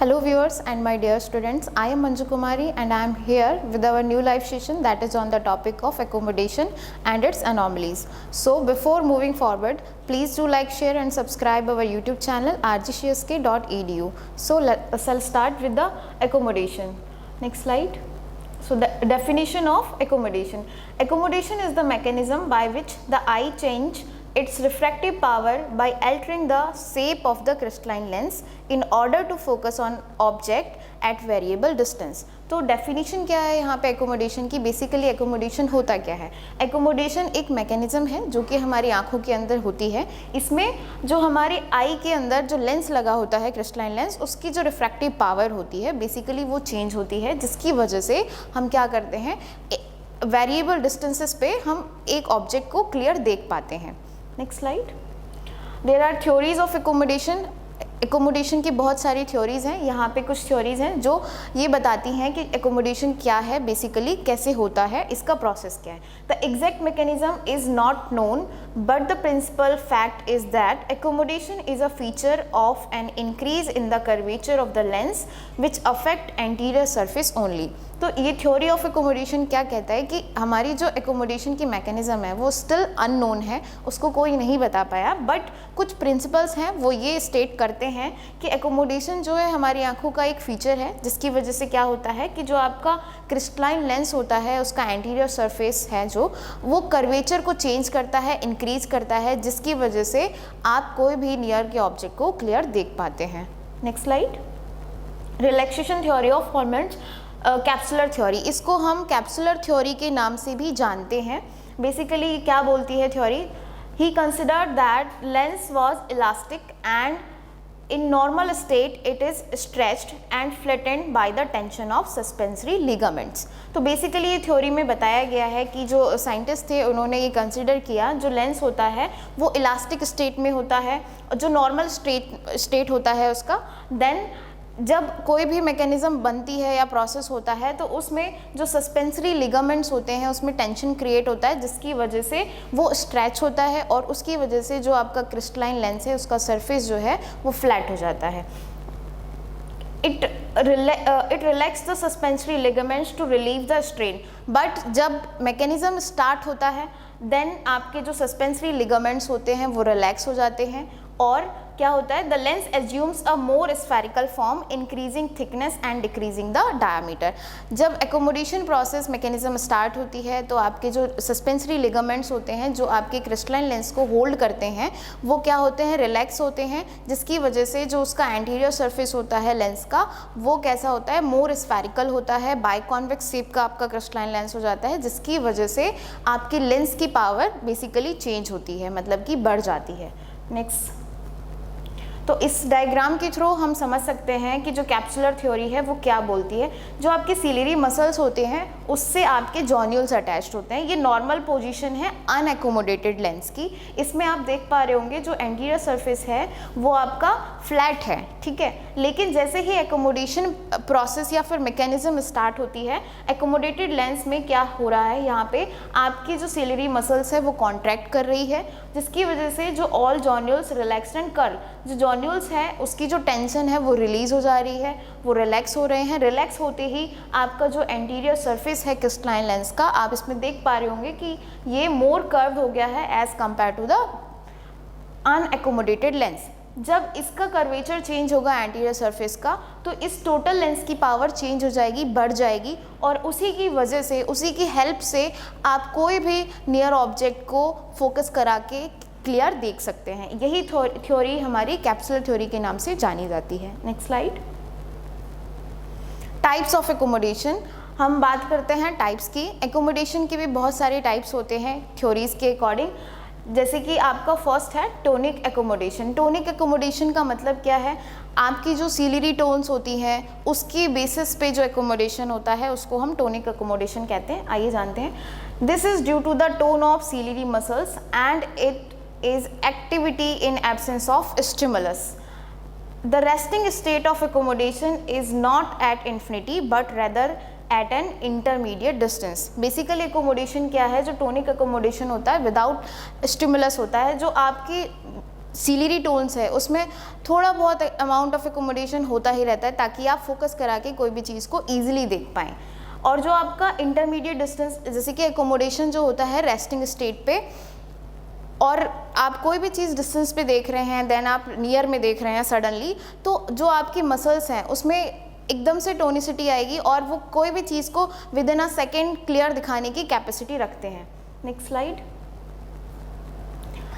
Hello viewers and my dear students, I am Manju Kumari and I am here with our new live session that is on the topic of accommodation and its anomalies. So before moving forward, please do like, share and subscribe our YouTube channel rgcsk.edu. So let's start with the accommodation. Next slide. So the definition of accommodation. Accommodation is the mechanism by which the eye change its refractive power by altering the shape of the crystalline lens in order to focus on object at variable distance. तो definition क्या है यहाँ पे accommodation की? Basically accommodation होता क्या है? Accommodation एक मैकेनिज्म है जो कि हमारी आंखों के अंदर होती है। इसमें जो हमारी आई के अंदर जो लेंस लगा होता है क्रिस्टलाइन लेंस, उसकी जो रिफ्रैक्टिव पावर होती है बेसिकली वो चेंज होती है, जिसकी वजह से हम क्या करते हैं, वेरिएबल डिस्टेंसेस पे हम एक ऑब्जेक्ट को क्लियर देख पाते हैं। Next slide. There are theories of accommodation. Accommodation की बहुत सारी थ्योरीज हैं। यहाँ पे कुछ थ्योरीज हैं जो ये बताती हैं कि एकोमोडेशन क्या है, बेसिकली कैसे होता है, इसका प्रोसेस क्या है। The exact mechanism is not known but the principal fact is that accommodation is a feature of an increase in the curvature of the lens which affect anterior surface only. तो ये theory of accommodation क्या कहता है कि हमारी जो accommodation की mechanism है वो स्टिल अननोन है, उसको कोई नहीं बता पाया, बट कुछ प्रिंसिपल्स हैं वो ये स्टेट करते हैं कि एकोमोडेशन जो है हमारी आंखों का एक फीचर है, जिसकी वजह से क्या होता है कि जो आपका क्रिस्टलाइन लेंस होता है उसका एंटीरियर सरफेस है जो वो कर्वेचर को चेंज करता है, इंक्रीज करता है, जिसकी वजह से आप कोई भी नियर के ऑब्जेक्ट को क्लियर देख पाते हैं। Next slide. Relaxation theory of formats, capsular theory, इसको हम कैप्सुलर थ्योरी के नाम से भी जानते हैं। बेसिकली क्या बोलती है theory? He considered that lens was elastic and in normal state it is stretched and flattened by the tension of suspensory ligaments। तो बेसिकली ये थ्योरी में बताया गया है कि जो साइंटिस्ट थे उन्होंने ये कंसिडर किया जो लेंस होता है वो इलास्टिक स्टेट में होता है, जो नॉर्मल स्टेट होता है उसका, देन जब कोई भी मैकेनिज्म बनती है या प्रोसेस होता है तो उसमें जो सस्पेंसरी लिगामेंट्स होते हैं उसमें टेंशन क्रिएट होता है, जिसकी वजह से वो स्ट्रेच होता है और उसकी वजह से जो आपका क्रिस्टलाइन लेंस है उसका सरफेस जो है वो फ्लैट हो जाता है। It relax the suspensory ligaments to relieve the strain. But जब मैकेनिज्म स्टार्ट होता है देन आपके जो सस्पेंसरी लिगामेंट्स होते हैं वो रिलैक्स हो जाते हैं और क्या होता है, the lens assumes a more spherical form increasing thickness and decreasing the diameter. जब एकोमोडेशन प्रोसेस मैकेनिज्म स्टार्ट होती है तो आपके जो सस्पेंसरी लिगामेंट्स होते हैं जो आपके क्रिस्टलाइन लेंस को होल्ड करते हैं वो क्या होते हैं, रिलैक्स होते हैं, जिसकी वजह से जो उसका एंटीरियर सरफेस होता है लेंस का वो कैसा होता है, मोर स्फेरिकल होता है, बाइकॉन्वेक्स शेप का आपका क्रिस्टलाइन लेंस हो जाता है, जिसकी वजह से आपकी लेंस की पावर बेसिकली चेंज होती है, मतलब कि बढ़ जाती है। नेक्स्ट। तो इस डायग्राम के थ्रू हम समझ सकते हैं कि जो कैप्सुलर थ्योरी है वो क्या बोलती है। जो आपके सिलियरी मसल्स होते हैं उससे आपके जॉन्यूल्स अटैच्ड होते हैं। ये नॉर्मल पोजीशन है अनएकोमोडेटेड लेंस की। इसमें आप देख पा रहे होंगे जो एंटीरियर सरफेस है वो आपका फ्लैट है, ठीक है। लेकिन जैसे ही एकोमोडेशन प्रोसेस या फिर मैकेनिज्म स्टार्ट होती है, एकोमोडेटेड लेंस में क्या हो रहा है, यहाँ पे आपकी जो सिलियरी मसल्स है वो कॉन्ट्रैक्ट कर रही है, जिसकी वजह से जो ऑल जॉन्यूल्स रिलैक्स एंड कर्व, जो जॉन्यूल्स है उसकी जो टेंशन है वो रिलीज हो जा रही है, वो रिलैक्स हो रहे हैं। रिलैक्स होते ही आपका जो एंटीरियर सरफेस है क्रिस्टलाइन लेंस का, आप इसमें देख पा रहे होंगे कि ये मोर कर्व हो गया है as compared to the unaccommodated lens. जब इसका कर्वेचर चेंज होगा एंटीरियर सरफेस का तो इस टोटल लेंस की पावर चेंज हो जाएगी, बढ़ जाएगी, और उसी की वजह से, उसी की हेल्प से आप कोई भी नियर ऑब्जेक्ट को फोकस करा के क्लियर देख सकते हैं। यही थ्योरी हमारी कैप्सुलर थ्योरी के नाम से जानी जाती है। Next slide. Types of accommodation, हम बात करते हैं टाइप्स की। एकोमोडेशन के भी बहुत सारे टाइप्स होते हैं थ्योरीज के अकॉर्डिंग। जैसे कि आपका फर्स्ट है टोनिक एकोमोडेशन। टोनिक एकोमोडेशन का मतलब क्या है, आपकी जो सिलियरी टोन्स होती हैं उसकी बेसिस पे जो एकोमोडेशन होता है उसको हम टोनिक एकोमोडेशन कहते हैं। आइए जानते हैं। This is due to the tone of ciliary muscles and it is activity in absence of stimulus. The resting state of accommodation is not at infinity but rather at an intermediate distance. Basically accommodation क्या है, जो tonic accommodation होता है without stimulus होता है, जो आपकी ciliary tones है उसमें थोड़ा बहुत अमाउंट ऑफ एकोमोडेशन होता ही रहता है, ताकि आप फोकस करा के कोई भी चीज़ को ईजिली देख पाएँ। और जो आपका इंटरमीडिएट डिस्टेंस, जैसे कि एकोमोडेशन जो होता है रेस्टिंग स्टेट पे, और आप कोई भी चीज़ डिस्टेंस पे देख रहे हैं, देन आप नियर में देख रहे हैं सडनली, तो जो आपकी मसल्स हैं उसमें एकदम से टोनिसिटी आएगी और वो कोई भी चीज़ को with in a second clear दिखाने की कैपेसिटी रखते हैं। Next slide.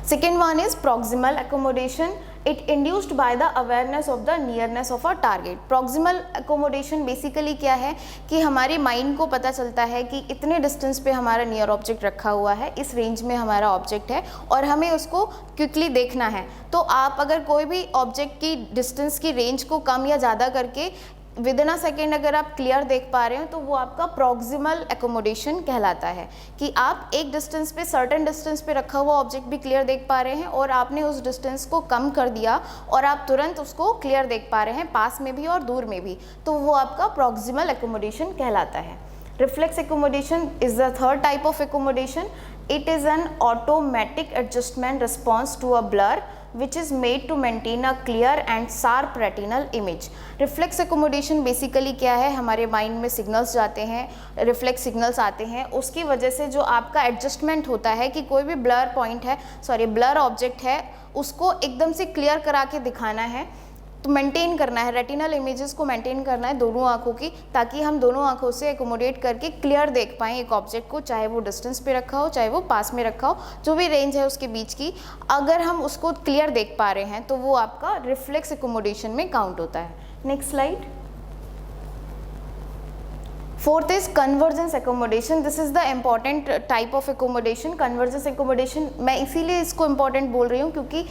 Second one is proximal accommodation. It induced by the awareness of the nearness of a target. Proximal accommodation basically क्या है कि हमारी माइंड को पता चलता है कि इतने डिस्टेंस पे हमारा नियर ऑब्जेक्ट रखा हुआ है, इस रेंज में हमारा ऑब्जेक्ट है और हमें उसको क्विकली देखना है। तो आप अगर कोई भी ऑब्जेक्ट की डिस्टेंस की रेंज को कम या ज़्यादा करके विद इन अ सेकेंड अगर आप क्लियर देख पा रहे हो तो वो आपका प्रॉक्सिमल एकोमोडेशन कहलाता है, कि आप एक डिस्टेंस पे, सर्टेन डिस्टेंस पे रखा हुआ ऑब्जेक्ट भी क्लियर देख पा रहे हैं और आपने उस डिस्टेंस को कम कर दिया और आप तुरंत उसको क्लियर देख पा रहे हैं, पास में भी और दूर में भी, तो वो आपका प्रॉक्सिमल एकोमोडेशन कहलाता है। Reflex accommodation is the third type of accommodation. It is an automatic adjustment response to a blur which is made to maintain a clear and sharp retinal image. Reflex accommodation basically क्या है, हमारे mind में signals जाते हैं, reflex signals आते हैं, उसकी वजह से जो आपका एडजस्टमेंट होता है कि कोई भी ब्लर पॉइंट है, ब्लर ऑब्जेक्ट है, उसको एकदम से क्लियर करा के दिखाना है, तो मेंटेन करना है, रेटिनल इमेजेस को मेंटेन करना है दोनों आँखों की, ताकि हम दोनों आँखों से एकोमोडेट करके क्लियर देख पाएँ एक ऑब्जेक्ट को, चाहे वो डिस्टेंस पे रखा हो, चाहे वो पास में रखा हो, जो भी रेंज है उसके बीच की, अगर हम उसको क्लियर देख पा रहे हैं तो वो आपका रिफ्लेक्स एकोमोडेशन में काउंट होता है। Next slide. Fourth is convergence accommodation. This is the important type of accommodation. Convergence accommodation मैं इसीलिए इसको इम्पॉर्टेंट बोल रही हूँ क्योंकि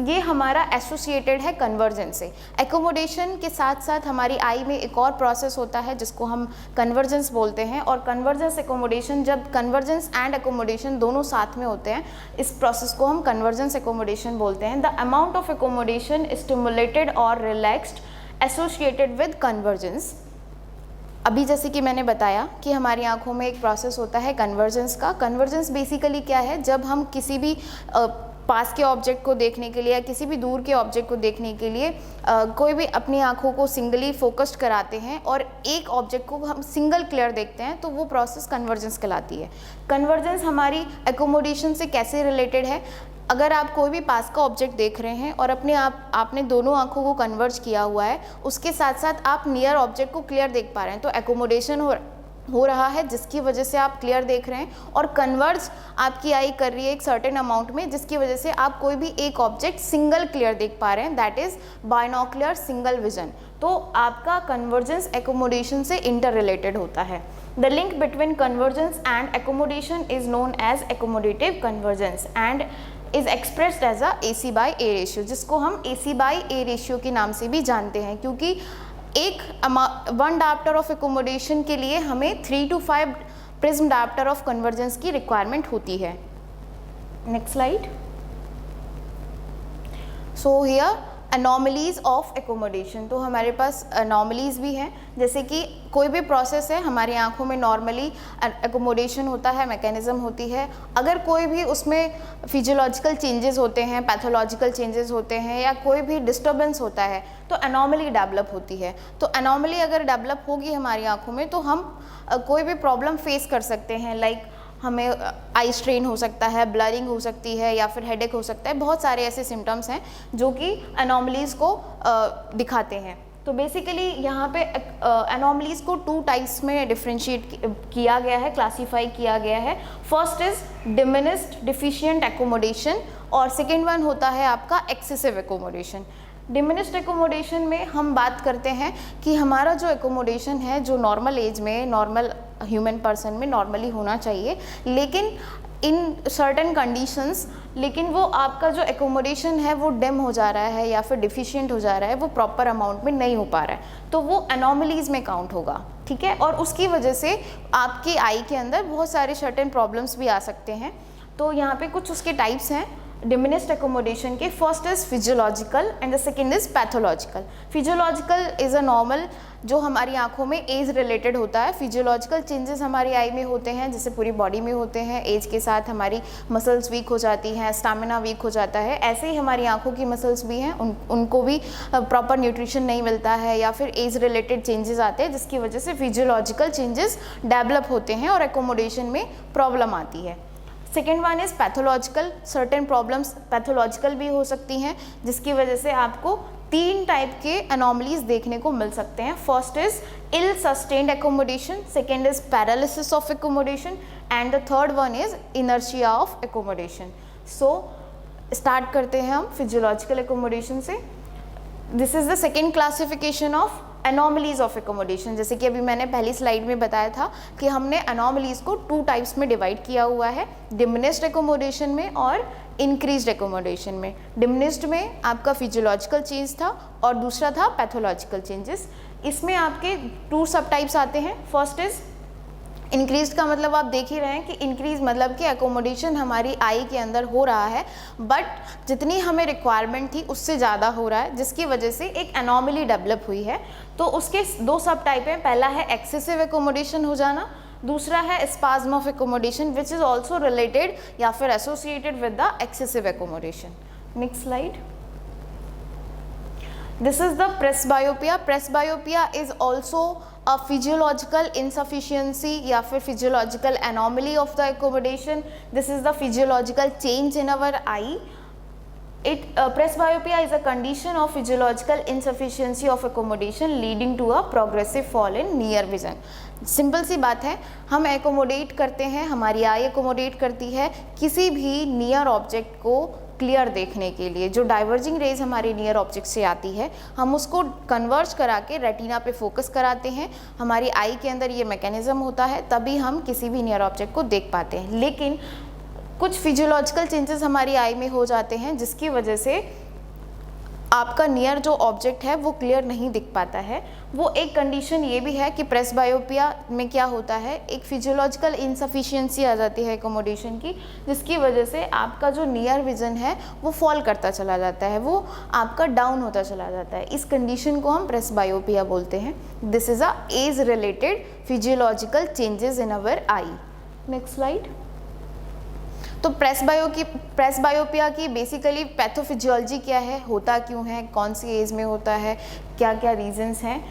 ये हमारा एसोसिएटेड है कन्वर्जेंस से। एकोमोडेशन के साथ साथ हमारी आई में एक और प्रोसेस होता है जिसको हम कन्वर्जेंस बोलते हैं, और कन्वर्जेंस एकोमोडेशन, जब कन्वर्जेंस एंड एकोमोडेशन दोनों साथ में होते हैं, इस प्रोसेस को हम कन्वर्जेंस एकोमोडेशन बोलते हैं. The amount of accommodation stimulated और रिलैक्स्ड एसोसिएटेड विद कन्वर्जेंस. अभी जैसे कि मैंने बताया कि हमारी आंखों में एक प्रोसेस होता है कन्वर्जेंस का. कन्वर्जेंस बेसिकली क्या है, जब हम किसी भी पास के ऑब्जेक्ट को देखने के लिए या किसी भी दूर के ऑब्जेक्ट को देखने के लिए कोई भी अपनी आंखों को सिंगली फोकस्ड कराते हैं और एक ऑब्जेक्ट को हम सिंगल क्लियर देखते हैं, तो वो प्रोसेस कन्वर्जेंस कहलाती है. कन्वर्जेंस हमारी एकोमोडेशन से कैसे रिलेटेड है, अगर आप कोई भी पास का ऑब्जेक्ट देख रहे हैं और आपने दोनों आंखों को कन्वर्ज किया हुआ है, उसके साथ साथ आप नियर ऑब्जेक्ट को क्लियर देख पा रहे हैं, तो एकोमोडेशन हो रहा है जिसकी वजह से आप क्लियर देख रहे हैं, और कन्वर्ज आपकी आई कर रही है एक सर्टेन अमाउंट में जिसकी वजह से आप कोई भी एक ऑब्जेक्ट सिंगल क्लियर देख पा रहे हैं, that is binocular single vision. तो आपका कन्वर्जेंस एकोमोडेशन से इंटर रिलेटेड होता है. The link between convergence and accommodation is known as accommodative convergence and is expressed as a AC/A ratio, जिसको हम AC/A रेशियो के नाम से भी जानते हैं, क्योंकि एक 1 डायप्टर ऑफ एकोमोडेशन के लिए हमें 3 to 5 prism dioptre of convergence की रिक्वायरमेंट होती है. Next slide. So here anomalies of accommodation. तो हमारे पास अनोमलीज भी हैं, जैसे कि कोई भी प्रोसेस है, हमारी आंखों में नॉर्मली एकोमोडेशन होता है, मैकेनिज्म होती है. अगर कोई भी उसमें फिजियोलॉजिकल चेंजेस होते हैं, पैथोलॉजिकल चेंजेस होते हैं, या कोई भी डिस्टर्बेंस होता है, तो अनोमली डेवलप होती है. तो अनोमली अगर डेवलप होगी हमारी आंखों में तो हम कोई भी प्रॉब्लम फेस कर सकते हैं, लाइक हमें आई स्ट्रेन हो सकता है, ब्लरिंग हो सकती है, या फिर हेडेक हो सकता है. बहुत सारे ऐसे सिम्टम्स हैं जो कि एनोमलीज़ को दिखाते हैं. तो बेसिकली यहाँ पे एनोमलीज़ को 2 टाइप्स में डिफ्रेंशिएट किया गया है, क्लासीफाई किया गया है. First is diminished deficient accommodation और सेकेंड वन होता है आपका एक्सेसिव एकोमोडेशन. डिमिनिश्ड एकोमोडेशन में हम बात करते हैं कि हमारा जो एकोमोडेशन है, जो नॉर्मल एज में, नॉर्मल ह्यूमन पर्सन में नॉर्मली होना चाहिए, लेकिन इन सर्टेन कंडीशंस, लेकिन वो आपका जो एकोमोडेशन है वो डिम हो जा रहा है या फिर डिफिशिएंट हो जा रहा है, वो प्रॉपर अमाउंट में नहीं हो पा रहा है, तो वो एनोमलीज़ में काउंट होगा. ठीक है, और उसकी वजह से आपकी आई के अंदर बहुत सारे सर्टेन प्रॉब्लम्स भी आ सकते हैं. तो यहाँ पे कुछ उसके टाइप्स हैं. डिमिनिस्ड एकोमोडेशन के, first is physiological and the second is pathological. Physiological is a normal जो हमारी आंखों में एज रिलेटेड होता है। फिजियोलॉजिकल चेंजेस हमारी आई में होते हैं जैसे पूरी बॉडी में होते हैं। एज के साथ हमारी मसल्स वीक हो जाती हैं, स्टैमिना वीक हो जाता है, ऐसे ही हमारी आंखों की मसल्स भी हैं, उनको भी प्रॉपर न्यूट्रिशन नहीं मिलता है या फिर एज रिलेटेड चेंजेस आते हैं जिसकी वजह से फिजियोलॉजिकल चेंजेस डेवलप होते हैं और एकोमोडेशन में प्रॉब्लम आती है। Second one is pathological. Certain problems pathological भी हो सकती हैं जिसकी वजह से आपको 3 टाइप के अनोमलीज देखने को मिल सकते हैं। First is ill sustained accommodation, second is paralysis of accommodation and the third one is inertia of accommodation. So start करते हैं हम फिजियोलॉजिकल एकोमोडेशन से। This is the second classification of anomalies of accommodation. जैसे कि अभी मैंने पहली slide में बताया था कि हमने एनॉमलीज को 2 टाइप्स में डिवाइड किया हुआ है, डिमिनिस्ड एकोमोडेशन में और इंक्रीज्ड एकोमोडेशन में। डिमिनिस्ड में आपका फिजियोलॉजिकल चेंज था और दूसरा था पैथोलॉजिकल चेंजेस। इसमें आपके 2 सब टाइप्स आते हैं। फर्स्ट इज इंक्रीज का मतलब आप देख ही रहे हैं कि इंक्रीज मतलब कि एकोमोडेशन हमारी आई के अंदर हो रहा है बट जितनी हमें रिक्वायरमेंट थी उससे ज़्यादा हो रहा है जिसकी वजह से एक एनॉमली डेवलप हुई है। तो उसके 2 सब टाइप हैं। पहला है एक्सेसिव एकोमोडेशन हो जाना, दूसरा है spasm of accommodation which is also related या फिर associated with the excessive accommodation. Next slide. This is the presbyopia. Presbyopia is also a physiological insufficiency या फिर physiological anomaly of the accommodation. This is the physiological change in our eye. Presbyopia is a condition of physiological insufficiency of accommodation leading to a progressive fall in near vision. Simple सी बात है, हम accommodate करते हैं, हमारी आई accommodate करती है किसी भी नियर ऑब्जेक्ट को क्लियर देखने के लिए। जो डाइवर्जिंग रेज हमारे नियर ऑब्जेक्ट से आती है हम उसको कन्वर्ज करा के रेटिना पे फोकस कराते हैं। हमारी आई के अंदर ये मैकेनिज्म होता है तभी हम किसी भी नियर ऑब्जेक्ट को देख पाते हैं। लेकिन कुछ फिजियोलॉजिकल चेंजेस हमारी आई में हो जाते हैं जिसकी वजह से आपका नियर जो ऑब्जेक्ट है वो क्लियर नहीं दिख पाता है। वो एक कंडीशन ये भी है कि प्रेसबायोपिया में क्या होता है, एक फिजियोलॉजिकल इनसफिशिएंसी आ जाती है एकोमोडेशन की जिसकी वजह से आपका जो नियर विजन है वो फॉल करता चला जाता है, वो आपका डाउन होता चला जाता है। इस कंडीशन को हम प्रेसबायोपिया बोलते हैं। This is a age related physiological changes in our I. Next slide. तो प्रेसबायोपिया की बेसिकली पैथोफिजियोलॉजी क्या है, होता क्यों है, कौन सी एज में होता है, क्या क्या रीजंस हैं,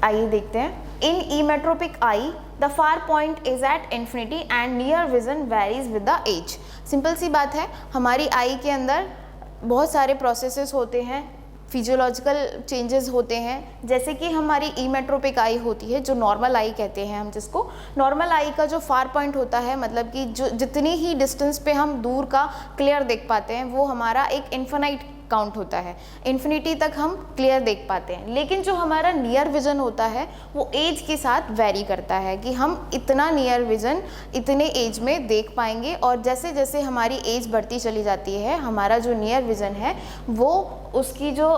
आइए देखते हैं। In emmetropic eye the far point is at infinity and near vision varies with the age. Simple सी बात है, हमारी आई के अंदर बहुत सारे प्रोसेसेस होते हैं, फिजियोलॉजिकल चेंजेस होते हैं। जैसे कि हमारी इमेट्रोपिक आई होती है जो नॉर्मल आई कहते हैं हम जिसको। नॉर्मल आई का जो फार पॉइंट होता है मतलब कि जो जितनी ही डिस्टेंस पे हम दूर का क्लियर देख पाते हैं वो हमारा एक इन्फिनाइट काउंट होता है, इन्फिनिटी तक हम क्लियर देख पाते हैं। लेकिन जो हमारा नियर विजन होता है वो एज के साथ वेरी करता है कि हम इतना नियर विजन इतने एज में देख पाएंगे और जैसे जैसे हमारी एज बढ़ती चली जाती है हमारा जो नियर विजन है वो उसकी जो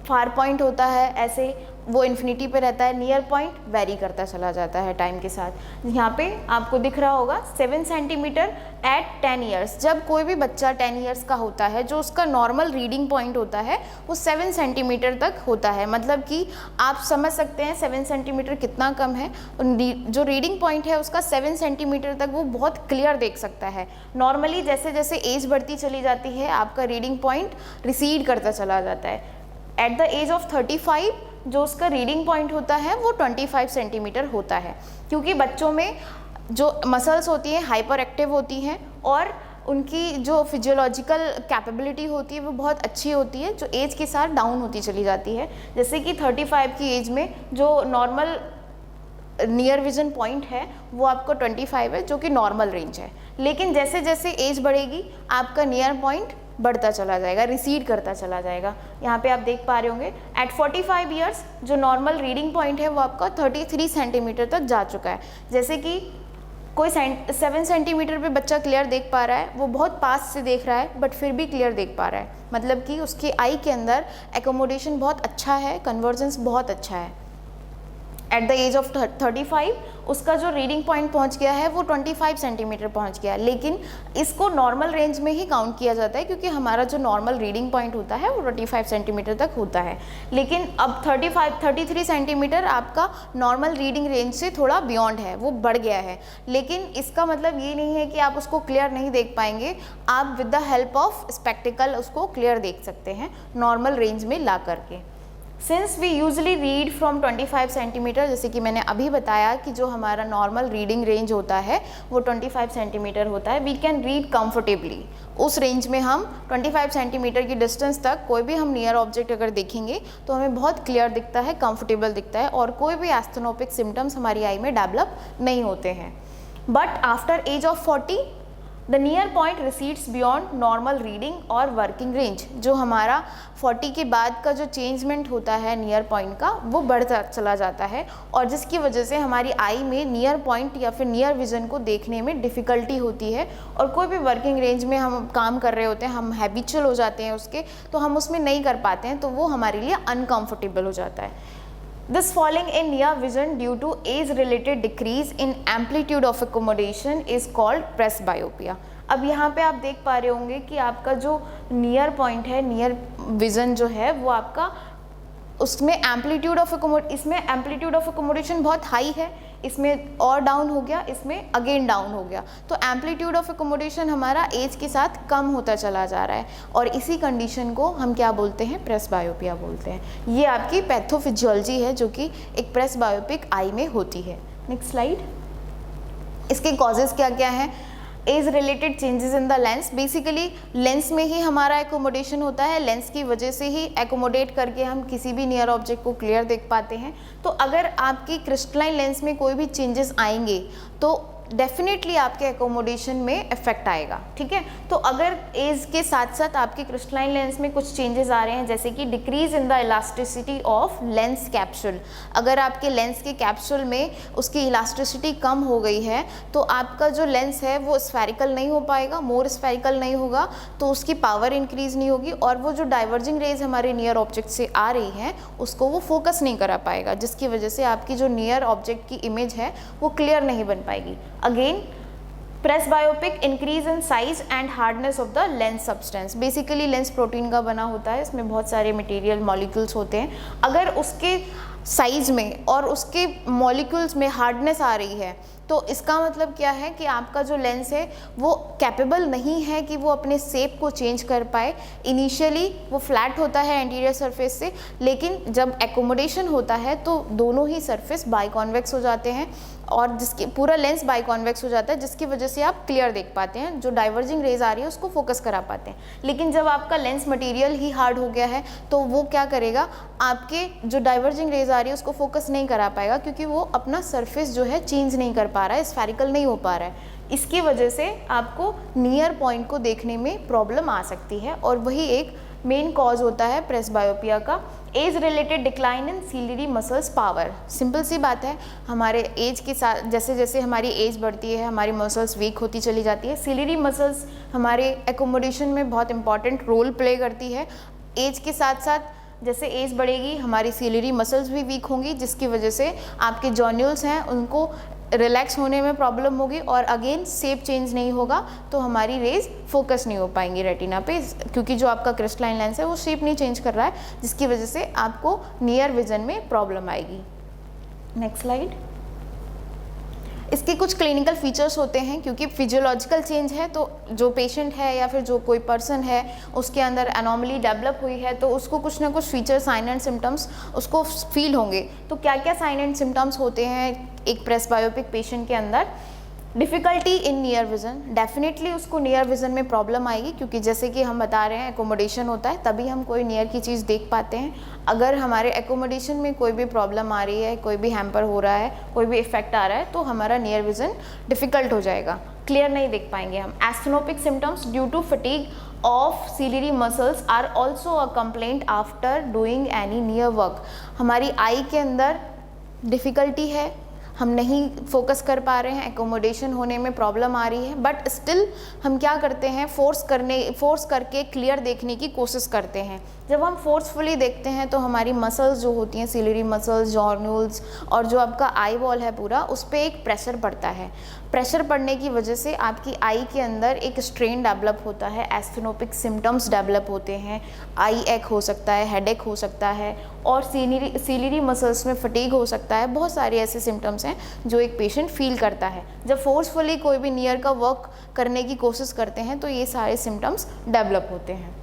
फार पॉइंट होता है ऐसे वो इन्फिनिटी पे रहता है, नियर पॉइंट वेरी करता चला जाता है टाइम के साथ। यहाँ पे आपको दिख रहा होगा 7 सेंटीमीटर एट 10 ईयर्स। जब कोई भी बच्चा 10 ईयर्स का होता है जो उसका नॉर्मल रीडिंग पॉइंट होता है वो 7 सेंटीमीटर तक होता है। मतलब कि आप समझ सकते हैं 7 सेंटीमीटर कितना कम है। जो रीडिंग पॉइंट है उसका 7 सेंटीमीटर तक वो बहुत क्लियर देख सकता है। नॉर्मली जैसे जैसे एज बढ़ती चली जाती है आपका रीडिंग पॉइंट रिसीड करता चला जाता है। एट द एज ऑफ 35 जो उसका रीडिंग पॉइंट होता है वो 25 सेंटीमीटर होता है, क्योंकि बच्चों में जो मसल्स होती हैं हाइपर एक्टिव होती हैं और उनकी जो फिजियोलॉजिकल कैपेबिलिटी होती है वो बहुत अच्छी होती है, जो एज के साथ डाउन होती चली जाती है। जैसे कि 35 की एज में जो नॉर्मल नियर विजन पॉइंट है वो आपको 25 है जो कि नॉर्मल रेंज है। लेकिन जैसे जैसे एज बढ़ेगी आपका नियर पॉइंट बढ़ता चला जाएगा, रिसीड करता चला जाएगा। यहाँ पे आप देख पा रहे होंगे एट 45 ईयर्स जो नॉर्मल रीडिंग पॉइंट है वो आपका 33 सेंटीमीटर तक जा चुका है। जैसे कि कोई 7 सेंटीमीटर पे बच्चा क्लियर देख पा रहा है, वो बहुत पास से देख रहा है बट फिर भी क्लियर देख पा रहा है, मतलब कि उसकी आई के अंदर एकोमोडेशन बहुत अच्छा है, कन्वर्जेंस बहुत अच्छा है। एट द एज ऑफ 35 उसका जो रीडिंग पॉइंट पहुंच गया है वो 25 सेंटीमीटर पहुंच गया, लेकिन इसको नॉर्मल रेंज में ही काउंट किया जाता है क्योंकि हमारा जो नॉर्मल रीडिंग पॉइंट होता है वो 25 सेंटीमीटर तक होता है। लेकिन अब 33 सेंटीमीटर आपका नॉर्मल रीडिंग रेंज से थोड़ा बियॉन्ड है, वो बढ़ गया है, लेकिन इसका मतलब ये नहीं है कि आप उसको क्लियर नहीं देख पाएंगे। आप with the help of spectacle उसको क्लियर देख सकते हैं नॉर्मल रेंज में ला करके। Since we usually read from 25 centimetre, जैसे कि मैंने अभी बताया कि जो हमारा नॉर्मल रीडिंग रेंज होता है वो 25 सेंटीमीटर होता है, वी कैन रीड कंफर्टेबली। उस रेंज में हम 25 सेंटीमीटर की डिस्टेंस तक कोई भी हम नियर ऑब्जेक्ट अगर देखेंगे तो हमें बहुत क्लियर दिखता है, कंफर्टेबल दिखता है और कोई भी एस्थेनोपिक सिम्टम्स हमारी आई में डेवलप नहीं होते हैं। But after age of 40 the near point recedes beyond normal reading और वर्किंग रेंज। जो हमारा 40 के बाद का जो चेंजमेंट होता है नियर पॉइंट का वो बढ़ता चला जाता है और जिसकी वजह से हमारी आई में नियर पॉइंट या फिर नियर विजन को देखने में डिफ़िकल्टी होती है और कोई भी वर्किंग रेंज में हम काम कर रहे होते हैं, हम हैबिचुअल हो जाते हैं उसके, तो हम उसमें नहीं कर पाते हैं, तो वो हमारे लिए अनकम्फर्टेबल हो जाता है। This falling in near vision due to age-related decrease in amplitude of accommodation is called presbyopia। अब यहाँ पे आप देख पा रहे होंगे कि आपका जो नियर पॉइंट है, नियर विजन जो है वो आपका उसमें एम्पलीट्यूड ऑफ अकोमोडेशन बहुत हाई है, इसमें और डाउन हो गया, इसमें अगेन डाउन हो गया। तो एम्पलीट्यूड ऑफ अकोमोडेशन हमारा एज के साथ कम होता चला जा रहा है और इसी कंडीशन को हम क्या बोलते हैं, प्रेसबायोपिया बोलते हैं। ये आपकी पैथोफिजियोलॉजी है जो कि एक प्रेसबायोपिक आई में होती है। Next slide. इसके कॉजेज़ क्या क्या हैं? Age related changes in the lens. Basically lens में ही हमारा एकोमोडेशन होता है, लेंस की वजह से ही एकोमोडेट करके हम किसी भी नियर ऑब्जेक्ट को क्लियर देख पाते हैं। तो अगर आपकी क्रिस्टलाइन लेंस में कोई भी चेंजेस आएंगे तो डेफिनेटली आपके एकोमोडेशन में इफेक्ट आएगा, ठीक है। तो अगर एज के साथ साथ आपके क्रिस्टलाइन लेंस में कुछ चेंजेस आ रहे हैं, जैसे कि decrease in the elasticity of lens capsule, अगर आपके लेंस के कैप्सूल में उसकी इलास्टिसिटी कम हो गई है तो आपका जो लेंस है वो स्फेरिकल नहीं हो पाएगा, मोर स्फेरिकल नहीं होगा, तो उसकी पावर इंक्रीज नहीं होगी और वो जो डाइवर्जिंग रेज हमारे नियर ऑब्जेक्ट से आ रही हैं उसको वो फोकस नहीं करा पाएगा, जिसकी वजह से आपकी जो नियर ऑब्जेक्ट की इमेज है वो क्लियर नहीं बन पाएगी। Again, presbyopic increase in size and hardness of the lens substance। Basically lens protein का बना होता है, इसमें बहुत सारे मटेरियल मॉलिक्यूल्स होते हैं। अगर उसके साइज में और उसके मॉलिक्यूल्स में हार्डनेस आ रही है तो इसका मतलब क्या है कि आपका जो लेंस है वो कैपेबल नहीं है कि वो अपने शेप को चेंज कर पाए। इनिशियली वो फ्लैट होता है एंटीरियर सरफेस से, लेकिन जब एकोमोडेशन होता है तो दोनों ही सरफेस बाइकॉन्वेक्स हो जाते हैं और जिसकी पूरा लेंस बाइकॉन्वेक्स हो जाता है, जिसकी वजह से आप क्लियर देख पाते हैं, जो डाइवर्जिंग रेज आ रही है उसको फोकस करा पाते हैं। लेकिन जब आपका लेंस मटेरियल ही हार्ड हो गया है तो वो क्या करेगा, आपके जो डाइवर्जिंग रेज आ रही है उसको फोकस नहीं करा पाएगा क्योंकि वो अपना सरफेस जो है चेंज नहीं कर पा रहा है, स्फेरिकल नहीं हो पा रहा है। इसकी वजह से आपको नियर पॉइंट को देखने में प्रॉब्लम आ सकती है और वही एक मेन कॉज होता है प्रेसबायोपिया का। Age related decline in ciliary muscles power. Simple सी बात है, हमारे एज के साथ जैसे जैसे हमारी एज बढ़ती है हमारी मसल्स वीक होती चली जाती है। सीलियरी मसल्स हमारे एकोमोडेशन में बहुत इंपॉर्टेंट रोल प्ले करती है। एज के साथ साथ जैसे एज बढ़ेगी हमारी सीलियरी मसल्स भी वीक होंगी, जिसकी वजह से आपके जॉन्यूल्स हैं उनको रिलैक्स होने में प्रॉब्लम होगी और अगेन शेप चेंज नहीं होगा तो हमारी रेज फोकस नहीं हो पाएंगी रेटिना पे, क्योंकि जो आपका क्रिस्टलाइन लेंस है वो शेप नहीं चेंज कर रहा है, जिसकी वजह से आपको नियर विजन में प्रॉब्लम आएगी। Next slide. इसके कुछ क्लिनिकल फीचर्स होते हैं, क्योंकि फिजियोलॉजिकल चेंज है तो जो पेशेंट है या फिर जो कोई पर्सन है उसके अंदर एनॉमली डेवलप हुई है तो उसको कुछ ना कुछ फीचर साइन एंड सिम्टम्स उसको फील होंगे। तो क्या क्या साइन एंड सिम्टम्स होते हैं एक प्रेसबायोपिक पेशेंट के अंदर? Difficulty in near vision, definitely उसको नियर विज़न में प्रॉब्लम आएगी, क्योंकि जैसे कि हम बता रहे हैं एकोमोडेशन होता है तभी हम कोई नियर की चीज़ देख पाते हैं। अगर हमारे एकोमोडेशन में कोई भी प्रॉब्लम आ रही है, कोई भी हैम्पर हो रहा है, कोई भी इफेक्ट आ रहा है तो हमारा नियर विज़न डिफ़िकल्ट हो जाएगा, क्लियर नहीं देख पाएंगे हम। Asthenopic symptoms due to fatigue of ciliary muscles are also a complaint after doing any near work. हमारी आई के अंदर डिफ़िकल्टी है, हम नहीं फोकस कर पा रहे हैं, एकोमोडेशन होने में प्रॉब्लम आ रही है, बट स्टिल हम क्या करते हैं, फोर्स करके क्लियर देखने की कोशिश करते हैं। जब हम फोर्सफुली देखते हैं तो हमारी मसल्स जो होती हैं, सिलियरी मसल्स, जॉर्न्यूल्स और जो आपका आई बॉल है पूरा, उस पर एक प्रेशर पड़ता है। प्रेशर पड़ने की वजह से आपकी आई के अंदर एक स्ट्रेन डेवलप होता है, एस्थेनोपिक सिम्टम्स डेवलप होते हैं, आई एक हो सकता है, हेडेक हो सकता है और सिलियरी मसल्स में फटीग हो सकता है। बहुत सारे ऐसे सिम्टम्स हैं जो एक पेशेंट फील करता है। जब फोर्सफुली कोई भी नियर का वर्क करने की कोशिश करते हैं तो ये सारे सिम्टम्स डेवलप होते हैं।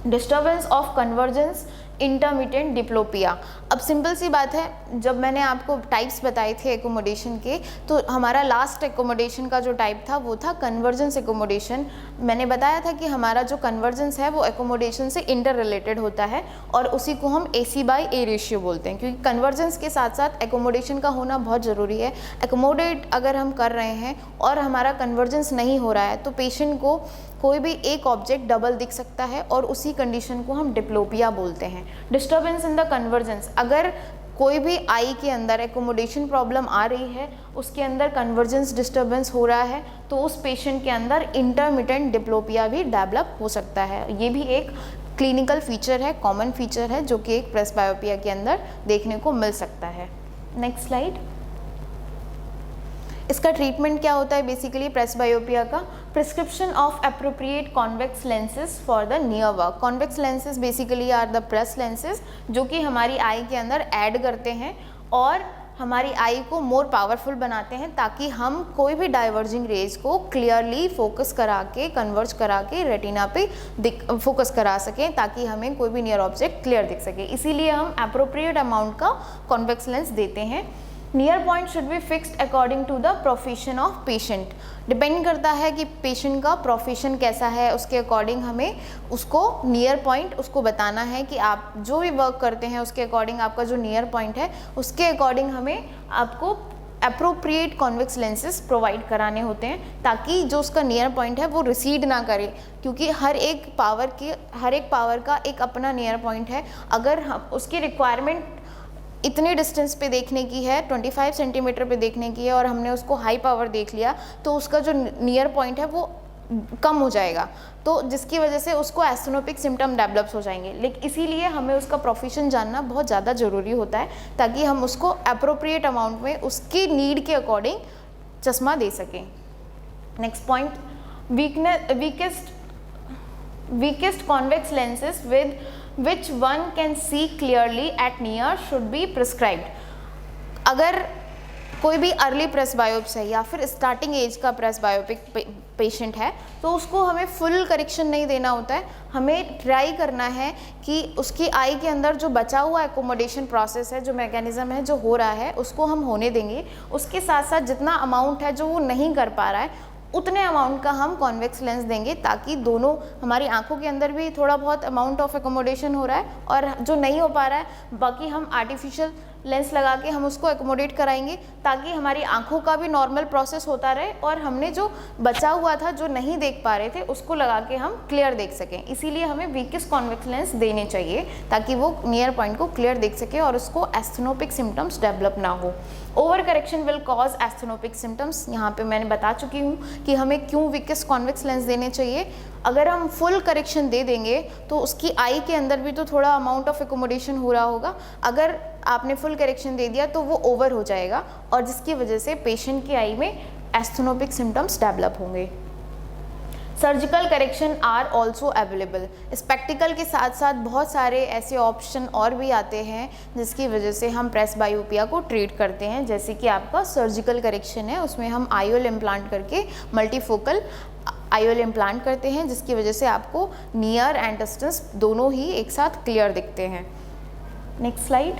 Disturbance of convergence, intermittent diplopia. अब सिंपल सी बात है, जब मैंने आपको टाइप्स बताए थे एकोमोडेशन के, तो हमारा लास्ट एकोमोडेशन का जो टाइप था वो था कन्वर्जेंस एकोमोडेशन। मैंने बताया था कि हमारा जो कन्वर्जेंस है वो एकोमोडेशन से इंटर रिलेटेड होता है और उसी को हम AC/A रेशियो बोलते हैं, क्योंकि कन्वर्जेंस के साथ साथ एकोमोडेशन का होना बहुत ज़रूरी है। एकोमोडेट अगर हम कर रहे हैं और हमारा कन्वर्जेंस नहीं हो रहा है तो पेशेंट को कोई भी एक ऑब्जेक्ट डबल दिख सकता है और उसी कंडीशन को हम डिप्लोपिया बोलते हैं। डिस्टर्बेंस इन द कन्वर्जेंस, अगर कोई भी आई के अंदर एकोमोडेशन प्रॉब्लम आ रही है, उसके अंदर कन्वर्जेंस डिस्टर्बेंस हो रहा है, तो उस पेशेंट के अंदर इंटरमिटेंट डिप्लोपिया भी डेवलप हो सकता है। ये भी एक क्लिनिकल फीचर है, कॉमन फीचर है जो कि एक प्रेसबायोपिया के अंदर देखने को मिल सकता है। Next slide. इसका ट्रीटमेंट क्या होता है बेसिकली प्रेसबायोपिया का? Prescription of appropriate convex lenses for the near work. Convex lenses basically are the plus lenses जो कि हमारी आई के अंदर ऐड करते हैं और हमारी आई को मोर पावरफुल बनाते हैं, ताकि हम कोई भी डाइवर्जिंग रेज को क्लियरली फोकस करा के, कन्वर्ज करा के रेटिना पे फोकस करा सकें, ताकि हमें कोई भी नियर ऑब्जेक्ट क्लियर दिख सके। इसीलिए हम एप्रोप्रिएट अमाउंट का कॉन्वेक्स लेंस देते हैं। Near point should be fixed according to the profession of patient. Depend करता है कि पेशेंट का प्रोफेशन कैसा है, उसके अकॉर्डिंग हमें उसको नियर पॉइंट उसको बताना है कि आप जो भी वर्क करते हैं उसके अकॉर्डिंग आपका जो नियर पॉइंट है उसके अकॉर्डिंग हमें आपको अप्रोप्रिएट कॉन्वेक्स लेंसेज प्रोवाइड कराने होते हैं, ताकि जो उसका नियर पॉइंट है वो रिसीड ना करे, क्योंकि हर एक पावर का एक अपना नियर पॉइंट है। अगर हम उसकी रिक्वायरमेंट इतने डिस्टेंस पे देखने की है, 25 सेंटीमीटर पे देखने की है और हमने उसको हाई पावर देख लिया, तो उसका जो नियर पॉइंट है वो कम हो जाएगा, तो जिसकी वजह से उसको एस्थेनोपिक सिम्टम डेवलप्स हो जाएंगे। लेकिन इसीलिए हमें उसका प्रोफेशन जानना बहुत ज़्यादा ज़रूरी होता है, ताकि हम उसको अप्रोप्रिएट अमाउंट में उसकी नीड के अकॉर्डिंग चश्मा दे सकें। Next point, weakest convex lenses with which one can see clearly at near should be prescribed। अगर कोई भी अर्ली प्रेसबायोप्स है या फिर स्टार्टिंग एज का प्रेसबायोपिक पेशेंट है तो उसको हमें फुल करेक्शन नहीं देना होता है। हमें ट्राई करना है कि उसकी आई के अंदर जो बचा हुआ एकोमोडेशन प्रोसेस है, जो मैकेनिज्म है जो हो रहा है, उसको हम होने देंगे। उसके साथ साथ जितना अमाउंट है जो वो नहीं कर पा रहा है उतने अमाउंट का हम कॉन्वेक्स लेंस देंगे, ताकि दोनों हमारी आंखों के अंदर भी थोड़ा बहुत अमाउंट ऑफ एकोमोडेशन हो रहा है और जो नहीं हो पा रहा है बाकी हम आर्टिफिशियल लेंस लगा के हम उसको एकोमोडेट कराएंगे, ताकि हमारी आंखों का भी नॉर्मल प्रोसेस होता रहे और हमने जो बचा हुआ था जो नहीं देख पा रहे थे उसको लगा के हम क्लियर देख सकें। इसीलिए हमें वीकेस्ट कॉन्वेक्स लेंस देने चाहिए ताकि वो नियर पॉइंट को क्लियर देख सके और उसको एस्थेनोपिक सिम्टम्स डेवलप ना हो। Over correction will cause asthenopic symptoms. यहाँ पे मैंने बता चुकी हूँ कि हमें क्यों वीकेस्ट कॉन्वेक्स लेंस देने चाहिए। अगर हम फुल करेक्शन दे देंगे तो उसकी आई के अंदर भी तो थोड़ा अमाउंट ऑफ एकोमोडेशन हो रहा होगा। अगर आपने फुल करेक्शन दे दिया तो वो ओवर हो जाएगा और जिसकी वजह से पेशेंट की आई में एस्थेनोपिक सिम्टम्स डेवलप होंगे। Surgical correction are also available. Spectacle के साथ साथ बहुत सारे ऐसे ऑप्शन और भी आते हैं जिसकी वजह से हम प्रेसबायोपिया को ट्रीट करते हैं, जैसे कि आपका सर्जिकल करेक्शन है, उसमें हम आईओएल इम्प्लांट करके मल्टीफोकल आईओएल इम्प्लांट करते हैं, जिसकी वजह से आपको नियर एंड डिस्टेंस दोनों ही एक साथ क्लियर दिखते हैं। Next slide.